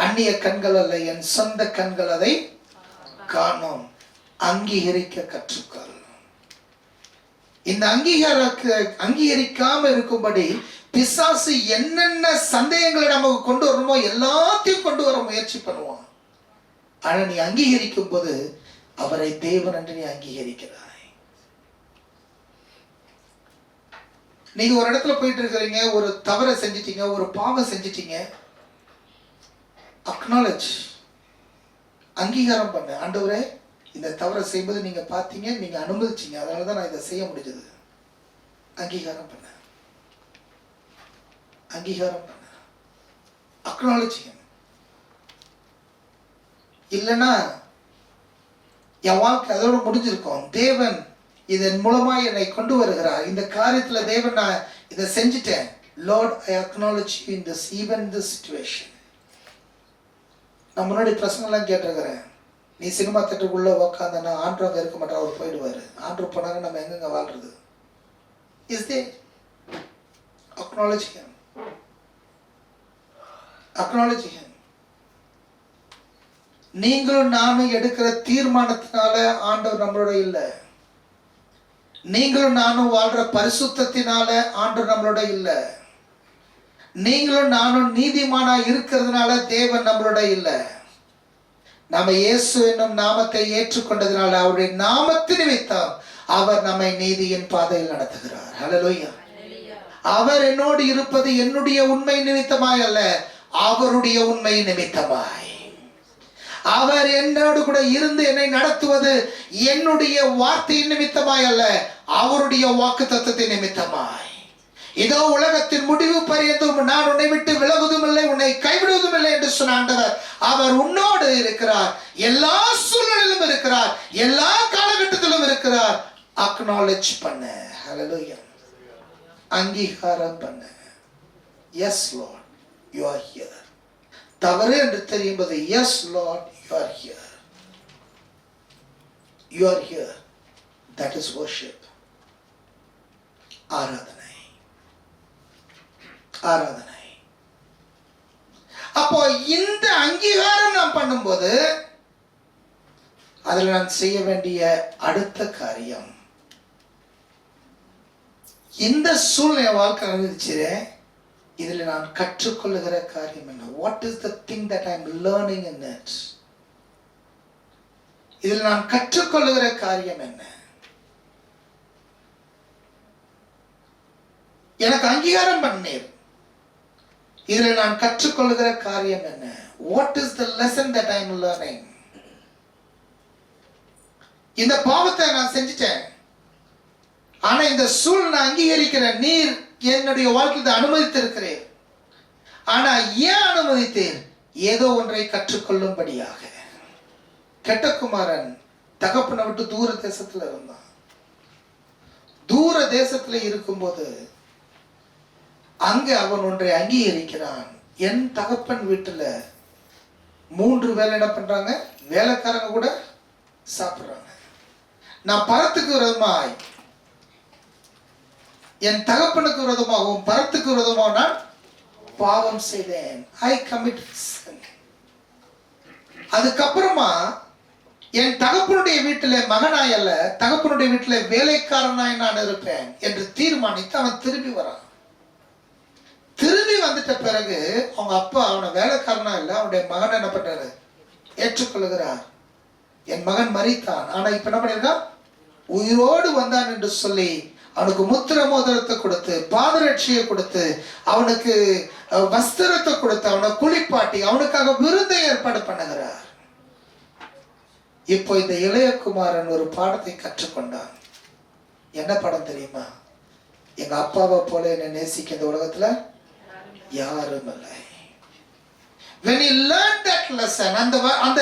S1: அந்நிய கண்கள் அல்ல, என் சொந்த கண்கள் அதை காணும். அங்கீகரிக்க கற்றுக்கொள். இந்த அங்கீகரிக்காம இருக்கும்படி பிசாசு என்னென்ன சந்தேகங்களை நமக்கு கொண்டு வரணுமோ எல்லாத்தையும் கொண்டு வர முயற்சி பண்ணுவான். ஆனா நீ அங்கீகரிக்கும் போது அவரை தேவன் என்று நீ அங்கீகரிக்கிறாய். நீங்க ஒரு இடத்துல போயிட்டு இருக்கிறீங்க, ஒரு தவறை செஞ்சிட்டீங்க, ஒரு பாவம் செஞ்சிட்டீங்க, அக்னாலஜ், அங்கீகாரம் பண்ண. ஆண்டவரே இந்த தவறை செய்யும்போது நீங்க பார்த்தீங்க, நீங்க அனுமதிச்சீங்க, அதனாலதான் நான் இதை செய்ய முடிஞ்சது. அங்கீகாரம் பண்ண, அங்கீகாரம் பண்ண, அக்னாலஜ். இல்லைன்னா என் வாழ்க்கை அதோட முடிஞ்சிருக்கும். தேவன் இதன் மூலமா என்னை கொண்டு வருகிறார். இந்த காரியத்துல தேவன் நான் இதை செஞ்சுட்டேன். Lord, I acknowledge you in this, even this situation. நான் முன்னாடி பிரசங்கெல்லாம் கேட்டிருக்கிறேன். நீ சினிமா தேட்டருக்குள்ள உக்காந்தனா ஆண்டவர் அங்கே இருக்க மாட்டா, அவர் போயிடுவாரு. ஆண்டவர் போனாங்க நம்ம எங்கெங்க வாழ்றது? Is they acknowledge him. Acknowledge him. நீங்களும் நானும் எடுக்கிற தீர்மானத்தினால ஆண்டவர் நம்மளோட இல்லை. நீங்களும் நானும் வாழ்ற பரிசுத்தத்தினால ஆண்டவர் நம்மளோட இல்லை. நீங்களும் நானும் நீதிமானா இருக்கிறதுனால தேவன் நம்மளோட இல்லை. நம்ம இயேசு என்னும் நாமத்தை ஏற்றுக்கொண்டதுனால அவருடைய நாமத்தின் நிமித்தம் அவர் நம்மை நீதியின் பாதையில் நடத்துகிறார். ஹல்லேலூயா. அவர் என்னோடு இருப்பது என்னுடைய உண்மை நிமித்தமாய் அல்ல, அவருடைய உண்மை நிமித்தமாய். அவர் என்னோடு கூட இருந்து என்னை நடத்துவது என்னுடைய வார்த்தையின் நிமித்தமாய் அல்ல, அவருடைய வாக்குத்தத்தத்தின் நிமித்தமாய். இதோ உலகத்தின் முடிவு பரியந்தும் நான் உன்னை விட்டு விலகுவதும் இல்லை, உன்னை கைவிடுவதும் இல்லை என்று சொன்ன ஆண்டவர் அவர் உன்னோடு இருக்கிறார். எல்லா சூழ்நிலையிலும் இருக்கிறார், எல்லா காலகட்டத்திலும் இருக்கிறார். அக்னாலஜ் பண்ண. ஹல்லேலூயா. அங்கீகாரம் பண்ண. Yes lord, you are here. தவறு என்று தெரியும்போது yes lord, you are here. You are here. That is worship. ஆராதனை. ஆராதனை. அப்போ இந்த அங்கீகாரம் நான் பண்ணும்போது அதில் நான் செய்ய வேண்டிய அடுத்த காரியம், இந்த சூழ்நிலை வாழ்க்கை அனுபவிச்சு இதில் நான் கற்றுக்கொள்ளுகிற காரியம் என்ன? What is the thing that I am learning in it? இதில் நான் கற்றுக்கொள்ளுகிற காரியம் என்ன? எனக்கு அங்கீகாரம் பண்ணீர், இதில் நான் கற்றுக்கொள்ளுகிற காரியம் என்ன? What is the lesson that I am learning? இந்த பாவத்தை நான் செஞ்சுட்டேன், ஆனா இந்த சூழ்நிலை அங்கீகரிக்கிறேன். நீர் என்னுடைய வாழ்க்கையை அனுமதித்திருக்கிறேன், ஆனா ஏன் அனுமதித்தேன்? ஏதோ ஒன்றை கற்றுக்கொள்ளும்படியாக. கெட்டகுமாரன் தகப்பனை விட்டு தூர தேசத்துல இருந்தான். தூர தேசத்துல இருக்கும்போது அங்க அவன் ஒன்றை அங்கீகரிக்கிறான். என் தகப்பன் வீட்டுல 3 வேலை என்ன பண்றாங்க? வேலைக்காரங்க கூட சாப்பிடுறாங்க. நான் பரத்துக்கு விரோதமாய், என் தகப்பனுக்கு விரோதமாகவும் பரத்துக்கு விரோதமாக நான் பாவம் செய்தேன். ஐ கமிட் sin. அதுக்கப்புறமா என் தகப்பனுடைய வீட்டிலே மகனாய் அல்ல, தகப்பனுடைய வீட்டிலே வேலைக்காரனாய் நான் இருப்பேன் என்று தீர்மானித்து அவன் திரும்பி வரான். திரும்பி வந்துட்ட பிறகு அவங்க அப்பா அவனை வேலைக்காரனா இல்லை, அவனுடைய மகன் என்ன பண்றாரு? ஏற்றுக்கொள்ளுகிறார். என் மகன் மரித்தான், ஆனா இப்ப என்ன பண்ணிருக்கான்? உயிரோடு வந்தான் என்று சொல்லி அவனுக்கு முத்திர மோதிரத்தை கொடுத்து, பாதரட்சியை கொடுத்து, அவனுக்கு வஸ்திரத்தை கொடுத்து, அவனை குளிப்பாட்டி அவனுக்காக விருந்தை ஏற்பாடு பண்ணுகிறார். இப்போ இந்த இளையகுமாரன் ஒரு பாடத்தை கற்றுக்கொண்டான். என்ன பாடம் தெரியுமா? எங்க அப்பாவை போல என்னை நேசிக்க இந்த உலகத்துல யாரும் இல்லை. When he learned that lesson, அந்த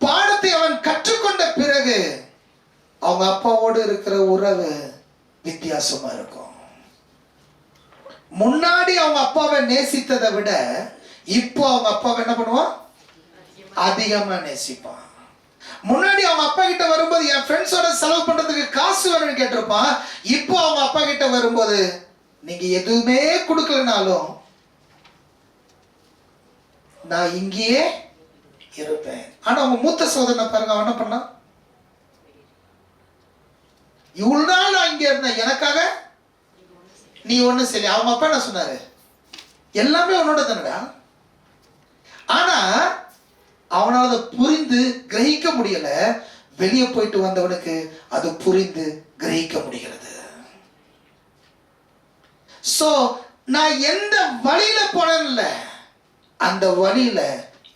S1: பாடத்தை அவன் கற்றுக்கொண்ட பிறகு அவங்க அப்பாவோடு இருக்கிற உறவு வித்தியாசமா இருக்கும். முன்னாடி அவங்க அப்பாவை நேசித்ததை விட இப்போ அவங்க அப்பாவை என்ன பண்ணுவான்? அதிகமா நேசிப்பான். முன்னாடி அவங்க அப்பா கிட்ட வரும்போது என் ஃப்ரெண்ட்ஸோட செலவு பண்றதுக்கு காசு வேணும்னு கேட்டிருப்பான். இப்போ அவங்க அப்பா கிட்ட வரும்போது நீங்க எதுவுமே கொடுக்கலனாலும் நான் இங்கேயே இருப்பேன். ஆனா அவங்க மூத்த சோதனை பாருங்க, அவன் என்ன பண்ணான்? இவ்வளவு நாள் நான் இங்க இருந்தேன், எனக்காக நீ ஒண்ணு சரி. அவங்க அப்பா என்ன சொன்னாரு? எல்லாமே உன்னோட தானடா. ஆனா அவனால அதை புரிந்து கிரகிக்க முடியல. வெளியே போயிட்டு வந்தவனுக்கு அது புரிந்து கிரகிக்க முடிகிறது. சோ நான் எந்த வழியில போனேன்ல, அந்த வழியில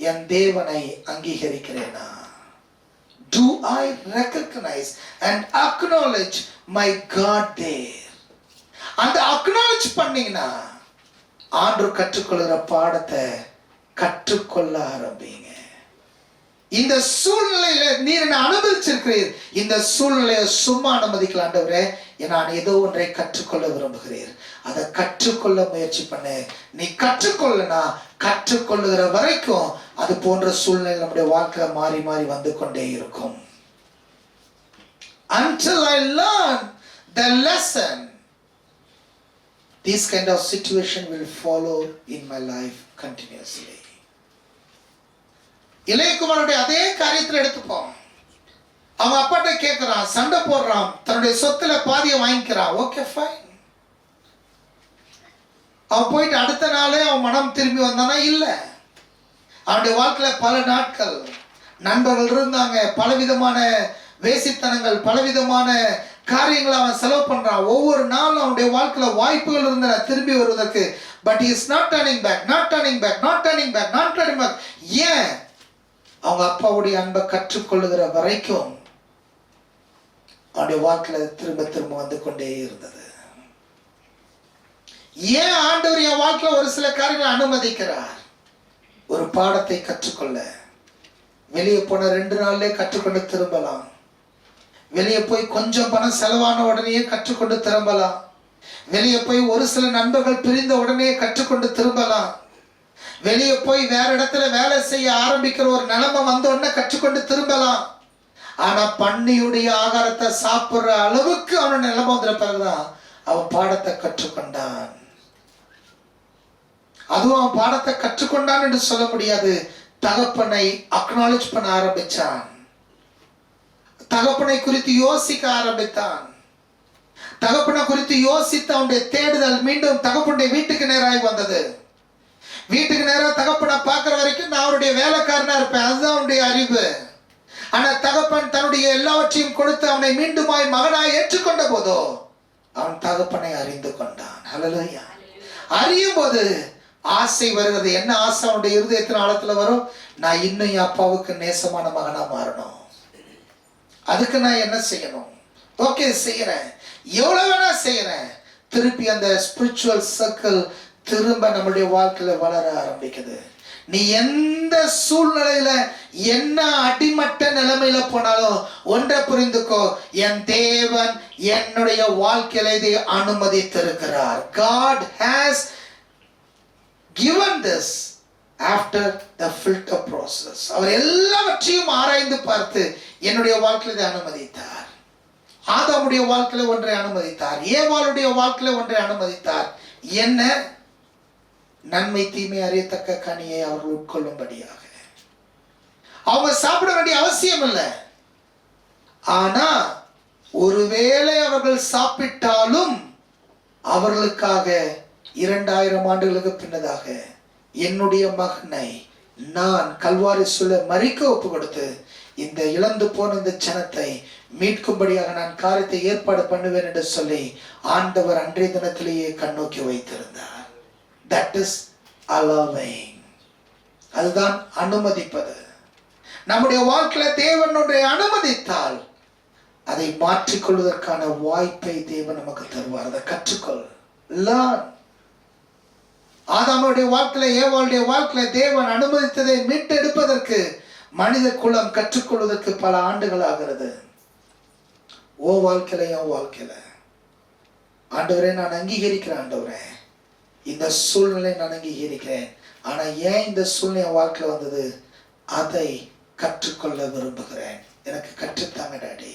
S1: என் தேவனை அங்கீகரிக்கிறேனா? Do I recognize and acknowledge my God there? அந்த acknowledge பண்ணீங்கன்னா ஆண்டவர் கற்றுக்கொள்கிற பாடத்தை கற்றுக்கொள்ள ஆரம்பிங்க. இந்த சூழ்நிலையில நீர் என்ன அனுமதிச்சிருக்கிறீர், இந்த சூழ்நிலையை சும்மா அனுமதிக்கல ஆண்டவரே, நான் ஏதோ ஒன்றை கற்றுக்கொள்ள விரும்புகிறேன், அதை கற்றுக்கொள்ள முயற்சி பண்ணு. நீ கற்றுக்கொள்ளனா கற்றுக்கொள்ளுகிற வரைக்கும் அது போன்ற சூழ்நிலை நம்முடைய வாழ்க்கை மாறி மாறி வந்து கொண்டே இருக்கும். Until I learn the lesson, this kind of situation will follow in my life continuously. இளையகுமாரனுடைய அதே காரியத்தில் எடுத்துப்போம். அவன் அப்பாட்ட கேட்கிறான், சண்டை போடுறான், தன்னுடைய சொத்துல பாதியை வாங்கிக்கிறான். Okay fine. அவன் போயிட்டு அடுத்த நாளே அவன் மனம் திரும்பி வந்தானா? இல்ல. அவனுடைய வாழ்க்கையில பல நாட்கள் நண்பர்கள் இருந்தாங்க, பலவிதமான வேசித்தனங்கள், பலவிதமான காரியங்களை அவன் செலவு பண்றான். ஒவ்வொரு நாளும் அவனுடைய வாழ்க்கையில வாய்ப்புகள் இருந்தன திரும்பி வருவதற்கு. But he is not turning back, not turning back, not turning back, not turning back. ஏன்? அவங்க அப்பாவுடைய அன்பை கற்றுக்கொள்ளுகிற வரைக்கும் அவனுடைய வாழ்க்கையில திரும்ப திரும்ப வந்து கொண்டே இருந்தது. ஏன் ஆண்டவர் என் வாழ்க்கையில ஒரு சில காரியங்களை அனுமதிக்கிறார்? ஒரு பாடத்தை கற்றுக்கொள்ள. வெளியே போன 2 நாள்லயே கற்றுக்கொண்டு திரும்பலாம். வெளியே போய் கொஞ்சம் பணம் செலவான உடனே கற்றுக்கொண்டு திரும்பலாம். வெளியே போய் ஒரு சில நண்பர்கள் பிரிந்த உடனே கற்றுக்கொண்டு திரும்பலாம். வெளியே போய் வேற இடத்துல வேலை செய்ய ஆரம்பிக்கிற ஒரு நிலைமை வந்த உடனே கற்றுக்கொண்டு திரும்பலாம். ஆனா பன்னியுடைய ஆகாரத்தை சாப்பிடுற அளவுக்கு அவன் நிலைமை வந்த பிறகுதான் அவன் பாடத்தை கற்றுக்கொண்டான். அதுவும் அவன் பாடத்தை கற்றுக்கொண்டான் என்று சொல்ல முடியாது. தகப்பனை அக்னாலேஜ் பண்ண ஆரம்பிச்சான். தகப்பனை குறித்து யோசிக்க ஆரம்பித்தான். தகப்பனை குறித்து யோசித்து அவனுடைய தேடுதல் மீண்டும் தகப்பனுடைய வீட்டுக்கு நேராக வந்தது. வீட்டுக்கு நேரம் தகப்பனை பார்க்கிற வரைக்கும் நான் அவருடைய வேலைக்காரனா இருப்பேன், அதுதான் அவனுடைய அறிவு. ஆனா தகப்பன் தன்னுடைய எல்லாவற்றையும் கொடுத்து அவனை மீண்டுமாய் மகனாய் ஏற்றுக்கொண்ட போதோ அவன் தகப்பனை அறிந்து கொண்டான். ஹல்லேலூயா. அறியும் போது ஆசை வருகிறது. என்ன ஆசை அவனுடைய இருதயத்தின் ஆழத்துல வரும்? நான் இன்னும் என் அப்பாவுக்கு நேசமான மகனா மாறணும். அதுக்கு நான் என்ன செய்யணும்? ஓகே செய்யறேன், எவ்வளவு வேணா செய்யறேன். திருப்பி அந்த ஸ்பிரிச்சுவல் சர்க்கிள் திரும்ப நம்முடைய வாழ்க்கையில வளர ஆரம்பிக்குது. நீ எந்த சூழ்நிலையில என்ன அடிமட்ட நிலைமையில போனாலும் ஒன்றை புரிந்துக்கோ, என் தேவன் என்னுடைய வாழ்க்கையில இதை அனுமதித்திருக்கிறார். God has given this after the filter process. அவர் எல்லாவற்றையும் ஆராய்ந்து பார்த்து என்னுடைய வாழ்க்கையில இதை அனுமதித்தார். ஆதாமுடைய வாழ்க்கையில ஒன்றை அனுமதித்தார், ஏவாளுடைய வாழ்க்கையில ஒன்றை அனுமதித்தார். என்ன? நன்மை தீமை அறியத்தக்க கனியை அவர்கள் உட்கொள்ளும்படியாக. அவங்க சாப்பிட வேண்டிய அவசியம் இல்லை. ஆனா ஒருவேளை அவர்கள் சாப்பிட்டாலும் அவர்களுக்காக 2000 ஆண்டுகளுக்கு பின்னதாக என்னுடைய மகனை நான் கல்வாரி சொல்ல மரிக்க ஒப்பு கொடுத்து இந்த இழந்து போன இந்த ஜனத்தை மீட்கும்படியாக நான் காரியத்தை ஏற்பாடு பண்ணுவேன் என்று சொல்லி ஆண்டவர் அன்றைய தினத்திலேயே கண்ணோக்கி வைத்திருந்தார். That is allowing. அதுதான் அனுமதிப்பது. நம்முடைய வாழ்க்கையில தேவன் ஒன்றை அனுமதித்தால் அதை மாற்றிக்கொள்வதற்கான வாய்ப்பை தேவன் நமக்கு தருவார். அதை கற்றுக்கொள். ஆதாமுடைய வாழ்க்கையில ஏவாளுடைய வாழ்க்கையில தேவன் அனுமதித்ததை மீட்டெடுப்பதற்கு மனித குலம் கற்றுக்கொள்வதற்கு பல ஆண்டுகள் ஆகிறது. ஓ வாழ்க்கையில என் வாழ்க்கையில ஆண்டவரே நான் அங்கீகரிக்கிறேன். ஆண்டவரே இந்த சூழ்நிலை நான் அங்கீகரிக்கிறேன். ஆனா ஏன் இந்த சூழ்நிலை வாழ்க்கையில வந்தது? அதை கற்றுக்கொள்ள விரும்புகிறேன். எனக்கு கற்றுத்தாங்க டாடி.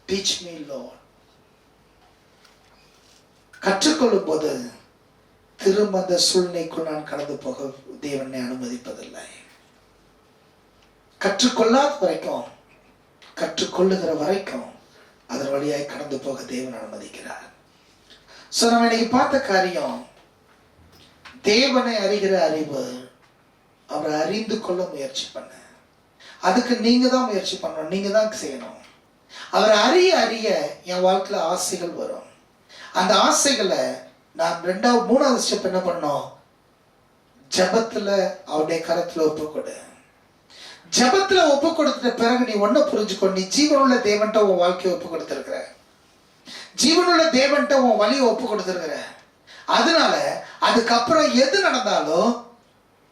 S1: Teach me Lord. கற்றுக்கொள்ளும் போது திரும்ப அந்த சூழ்நிலைக்குள் நான் கடந்து போக தேவனை அனுமதிப்பதில்லை. கற்றுக்கொள்ளாத வரைக்கும், கற்றுக்கொள்ளுகிற வரைக்கும் அதன் வழியாய் கடந்து போக தேவன் அனுமதிக்கிறார். சோ நம்ம இன்னைக்கு பார்த்த காரியம், தேவனை அறிகிற அறிவு. அவரை அறிந்து கொள்ள முயற்சி பண்ண, அதுக்கு நீங்க தான் முயற்சி பண்ணணும், நீங்க தான் செய்யணும். அவரை அறிய அறிய என் வாழ்க்கையில ஆசைகள் வரும். அந்த ஆசைகளை நான் 2வது 3வது ஸ்டெப் என்ன பண்ணோம்? ஜபத்துல அவருடைய கரத்துல ஒப்பு கொடு. ஜபத்துல ஒப்பு கொடுத்த பிறகு நீ ஒன்ன புரிஞ்சுக்கோ, நீ ஜீவனுள்ள தேவன்ட்ட உன் வாழ்க்கையை ஒப்பு கொடுத்திருக்கிற, ஜீவனுள்ள தேவன்ட்ட உன் வழியை ஒப்பு கொடுத்திருக்கிற. அதனால அதுக்கப்புறம் எது நடந்தாலும்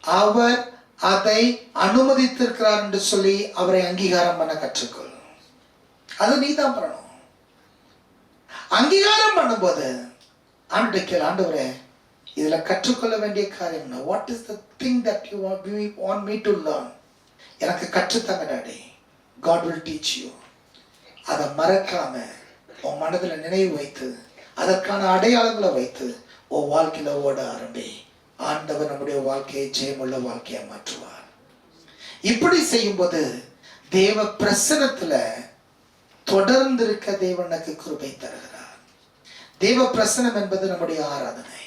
S1: அவர் அதை அனுமதித்திருக்கிறார் என்று சொல்லி அவரை அங்கீகாரம் பண்ண கற்றுக்கொள். அது நீ தான் பண்ணணும். அங்கீகாரம் பண்ணும்போது ஆண்டவரே கேள், ஆண்டவரே இதுல கற்றுக்கொள்ள வேண்டிய காரியம் என்ன? What is the thing that you want me to learn? எனக்கு கற்றுத்தாங்க daddy. God will teach you. அதை மறக்காம உன் மனதில் நினைவு வைத்து அதற்கான அடையாளங்களை வைத்து உன் வாழ்க்கையில ஓட ஆரம்பி. ஆண்டவர் நம்முடைய வாழ்க்கையை ஜெயமுள்ள வாழ்க்கையை மாற்றுவார். இப்படி செய்யும்போது தேவ பிரசனத்துல தொடர்ந்து இருக்க தேவனுக்கு கிருபை தருகிறார். தேவ பிரசனம் என்பது நம்முடைய ஆராதனை.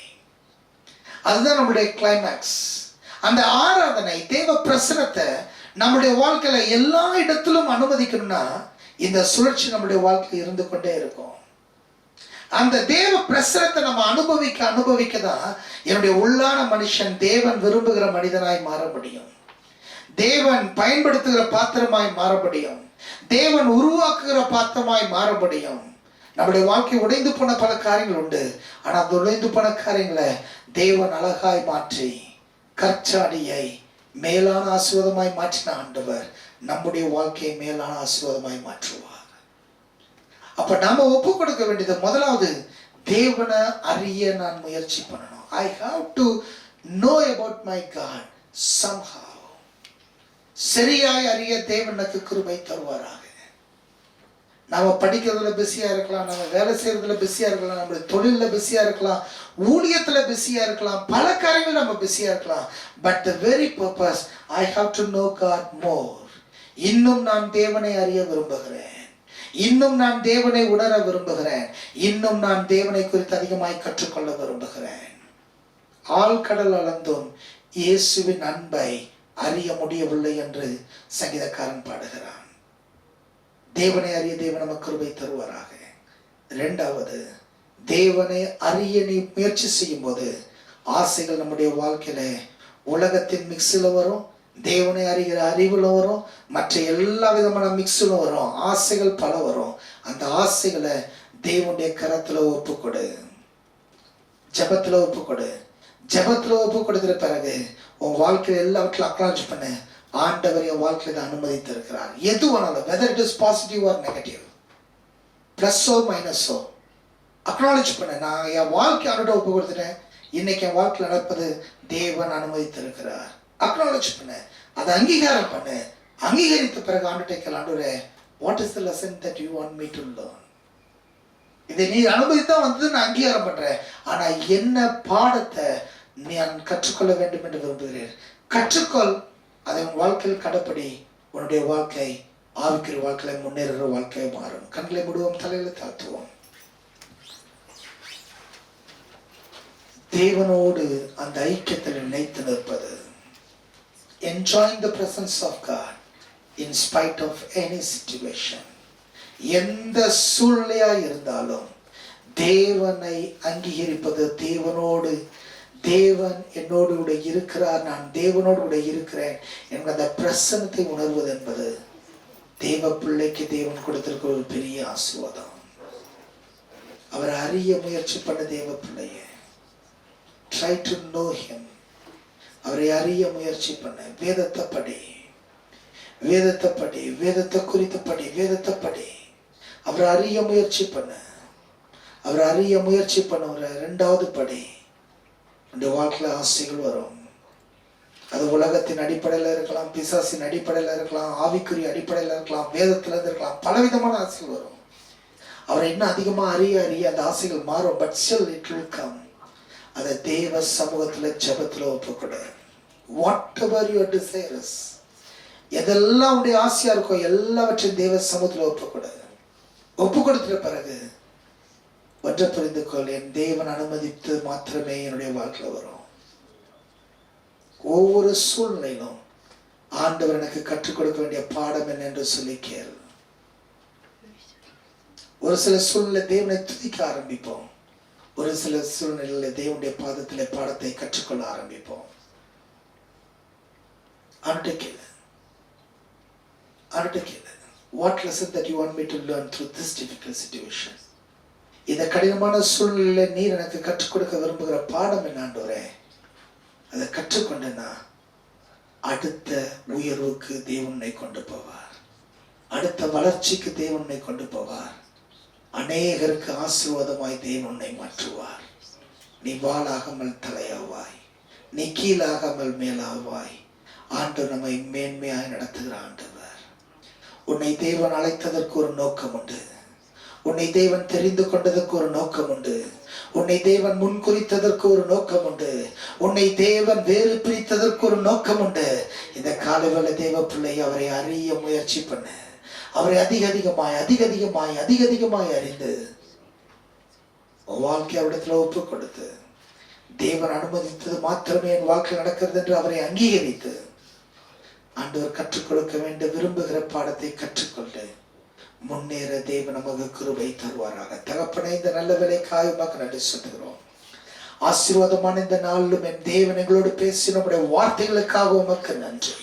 S1: அதுதான் நம்முடைய கிளைமேக்ஸ். அந்த ஆராதனை தேவ பிரசனத்தை நம்முடைய வாழ்க்கையில எல்லா இடத்திலும் அனுமதிக்கணும்னா இந்த சுழற்சி நம்முடைய வாழ்க்கையில் இருந்து கொண்டே இருக்கும். அந்த தேவ பிரசனத்தை நம்ம அனுபவிக்க தான் என்னுடைய உள்ளான மனுஷன் தேவன் விரும்புகிற மனிதனாய் மாற முடியும். தேவன் பயன்படுத்துகிற பாத்திரமாய் மாற முடியும். தேவன் உருவாக்குகிற பாத்திரமாய் மாற முடியும். நம்முடைய வாழ்க்கை உடைந்து போன பல காரியங்கள் உண்டு. ஆனா அந்த உடைந்து போன காரியங்களை தேவன் அழகாய் மாற்றி கற்சாடியை மேலான ஆசீர்வாதமாய் மாற்றின ஆண்டவர் நம்முடைய வாழ்க்கையை மேலான ஆசீர்வாதமாய் மாற்றுவார். அப்ப நாம ஒப்பு கொடுக்க வேண்டியது முதலாவது, தேவனை அறிய நான் முயற்சி பண்ணணும். I have to know about my God somehow. சரியாய் அறிய தேவனுக்கு கிருபை தருவாராக. நாம படிக்கிறதுல பிஸியா இருக்கலாம், நம்ம வேலை செய்யறதுல பிஸியா இருக்கலாம், நம்மளுடைய தொழில பிஸியா இருக்கலாம், ஊழியத்துல பிஸியா இருக்கலாம், பல காரியங்கள் நம்ம பிஸியா இருக்கலாம். But the very purpose, I have to know God more. இன்னும் நான் தேவனை அறிய விரும்புகிறேன். இன்னும் நான் தேவனை உணர விரும்புகிறேன். இன்னும் நான் தேவனை குறித்து அதிகமாய் கற்றுக்கொள்ள விரும்புகிறேன். ஆழ்கடல் அளந்தும் இயேசுவின் அன்பை அறிய முடியவில்லை என்று சங்கீதக்காரன் பாடுகிறான். தேவனை அறிய தேவன் நமக்கு கிருபை தருவாராக. இரண்டாவது, தேவனை அறிய நீ முயற்சி செய்யும் போது ஆசைகள் நம்முடைய வாழ்க்கையில உலகத்தின் மிக்ஸில் வரும், தேவனை அறிகிற அறிவுல வரும், மற்ற எல்லா விதமான மிக்ஸிலும் வரும். ஆசைகள் பல வரும். அந்த ஆசைகளை தேவனுடைய கரத்துல ஒப்புக்கொடு, ஜபத்துல ஒப்புக்கொடு. ஜபத்துல ஒப்பு கொடுக்கிற பிறகு உன் வாழ்க்கையில எல்லாவற்றிலும் அக்னாலஜ் பண்ண ஆண்டவர் என் வாழ்க்கையில அனுமதித்து இருக்கிறார். எது வேணாலும், whether it is positive or negative, பிளஸ்ஸோ மைனஸோ, அக்னாலஜ் பண்ண. நான் என் வாழ்க்கை அவர்கிட்ட ஒப்பு கொடுத்துட்டேன். இன்னைக்கு என் வாழ்க்கையில் நடப்பது தேவன் அனுமதித்து இருக்கிறார். அக்னாலஜ் பண்ண, அதை அங்கீகாரம் பண்ண. அங்கீகரித்த பிறகு ஆண்டுட்டே கேளாண்டே, what is the lesson that you want me to learn? இதை நீ அனுமதித்தா வந்தது, நான் அங்கீகாரம் பண்றேன். ஆனா என்ன பாடத்தை நான் கற்றுக்கொள்ள வேண்டும் என்று விரும்புகிறேன். கற்றுக்கொள், அதை உன் வாழ்க்கையில் கடப்படி. உன்னுடைய வாழ்க்கை ஆவிக்கிற வாழ்க்கையில முன்னேறுகிற வாழ்க்கையை மாறும். கண்களை மூடுவோம், தலையில தாழ்த்துவோம். தேவனோடு அந்த ஐக்கியத்தில் நினைத்து நிற்பது, enjoying the presence of God in spite of any situation. எந்த சூழ்நிலையா இருந்தாலும் தேவனை அங்கீகரிப்பது, தேவனோடு, தேவன் என்னோடு கூட இருக்கிறார், நான் தேவனோடு கூட இருக்கிறேன் என்கிற அந்த பிரசன்னத்தை உணர்வது என்பது தேவ பிள்ளைக்கு தேவன் கொடுத்திருக்கிற ஒரு பெரிய ஆசீர்வாதம். அவரை அறிய முயற்சி பண்ண தேவ பிள்ளைய, try to know him. அவரை அறிய முயற்சி பண்ண. வேதத்தை படி, வேதத்தை படி, வேதத்தை குறித்து படி, வேதத்தை படி. அவரை அறிய முயற்சி பண்ண. அவரை அறிய முயற்சி பண்ண. ஒரு இரண்டாவது படி, உன்னுடைய வாழ்க்கையில் ஆசைகள் வரும். அது உலகத்தின் அடிப்படையில் இருக்கலாம், பிசாசின் அடிப்படையில் இருக்கலாம், ஆவிக்குரிய அடிப்படையில் இருக்கலாம், வேதத்துல இருந்து இருக்கலாம். பலவிதமான ஆசைகள் வரும். அவரை இன்னும் அதிகமா அறிய அறிய அந்த ஆசைகள் மாறும். But still it will come. அதை தேவ சமூகத்துல ஜபத்துல ஒப்புக்கொடு. வாட் எவர் யுவர் டிசைர்ஸ், எதெல்லாம் உடைய ஆசையா இருக்கோ எல்லாவற்றையும் தேவ சமூகத்துல ஒப்புக்கொடு. ஒப்பு கொடுத்த பிறகு ஒன்றை புரிந்து கொள், என் தேவன் அனுமதித்து மாத்திரமே என்னுடைய வாழ்க்கையில் வரும். ஒவ்வொரு சூழ்நிலையிலும் ஆண்டவர் எனக்கு கற்றுக் கொடுக்க வேண்டிய பாடம் என்ன என்று சொல்லி கேள். ஒரு சில சூழ்நிலை தேவனை துதிக்க ஆரம்பிப்போம். ஒரு சில சூழ்நிலையில தேவனுடைய பாதத்திலே பாடத்தை கற்றுக்கொள்ள ஆரம்பிப்போம். அவன்கிட்ட கேளு, அவன்கிட்ட கேளு. What lesson that you want me to learn through this difficult situation? இந்த கடினமான சூழ்நிலையில நீர் எனக்கு கற்றுக் கொடுக்க விரும்புகிற பாடம் என்ன ஆண்டவரே? அதை கற்றுக்கொண்டேன்னா அடுத்த உயர்வுக்கு தேவனை கொண்டு போவார். அடுத்த வளர்ச்சிக்கு தேவனை கொண்டு போவார். அநேகருக்கு ஆசீர்வாதமாய் தேவனை மாற்றுவார். நீ வாளாகாமல் தலையாவாய், நீ கீழாகாமல் மேலாவாய். ஆண்டவர் நம்மை மேன்மையாய் நடத்துகிற ஆண்டவர். உன்னை தேவன் அழைத்ததற்கு ஒரு நோக்கம் உண்டு. உன்னை தேவன் தெரிந்து கொண்டதற்கு ஒரு நோக்கம் உண்டு. உன்னை தேவன் முன்குறித்ததற்கு ஒரு நோக்கம் உண்டு. உன்னை தேவன் வேறு பிரித்ததற்கு ஒரு நோக்கம் உண்டு. இந்த காலைவேளை தேவ பிள்ளை அவரை அறிய முயற்சி பண்ண, அவரை அதிக அதிகமாய் அறிந்து வாழ்க்கை அவரிடத்துல ஒப்பு கொடுத்து, தேவன் அனுமதித்தது மாத்திரமே என் வாழ்க்கை நடக்கிறது என்று அவரை அங்கீகரித்து, ஆண்டவர் கற்றுக் கொடுக்க வேண்டும் விரும்புகிற பாடத்தை கற்றுக்கொண்டு முன்னேற தேவன் நமக்கு கிருபை தருவாராக. தகப்பனே, இந்த நல்ல வேலைக்காக உமக்கு நன்றி சொல்லுகிறோம். ஆசீர்வாதமான இந்த நாளிலும் என் தேவன் எங்களோடு பேசி நம்முடைய வார்த்தைகளுக்காக உமக்கு நன்றி.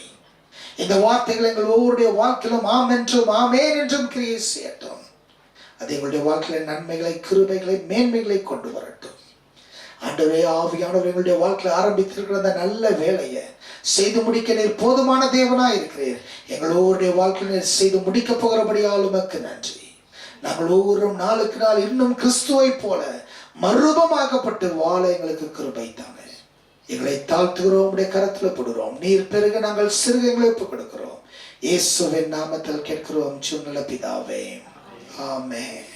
S1: இந்த வார்த்தைகள் எங்கள் ஒவ்வொருடைய வாழ்க்கையிலும் ஆம் என்றும் ஆமேன் என்றும் கிரியை செய்யட்டும். அது எங்களுடைய வாழ்க்கையில நன்மைகளை, கிருபைகளை, மேன்மைகளை கொண்டு வரட்டும். ஆண்டவரே, ஆவியானவர் எங்களுடைய வாழ்க்கையில் ஆரம்பித்திருக்கிற அந்த நல்ல வேலையை செய்து முடிக்க நீர் போதுமான தேவனாய் இருக்கிறீர். எங்களோருடைய வாழ்க்கையில் நீர் செய்து முடிக்க போகிறபடியால் உமக்கு நன்றி. நாங்கள் ஒவ்வொரு நாளுக்கு நாள் இன்னும் கிறிஸ்துவை போல மறுரூபமாக்கப்பட்டு வாழ எங்களுக்கு கிருபை தாங்க. எங்களை தாழ்த்துகிறோம், உடைய கரத்தில் போடுகிறோம். நீர் பெருக நாங்கள் சிறுக எங்களை ஒப்புக் கொடுக்கிறோம். இயேசுவின் நாமத்தில் கேட்கிறோம் நல்ல பிதாவே, ஆமென்.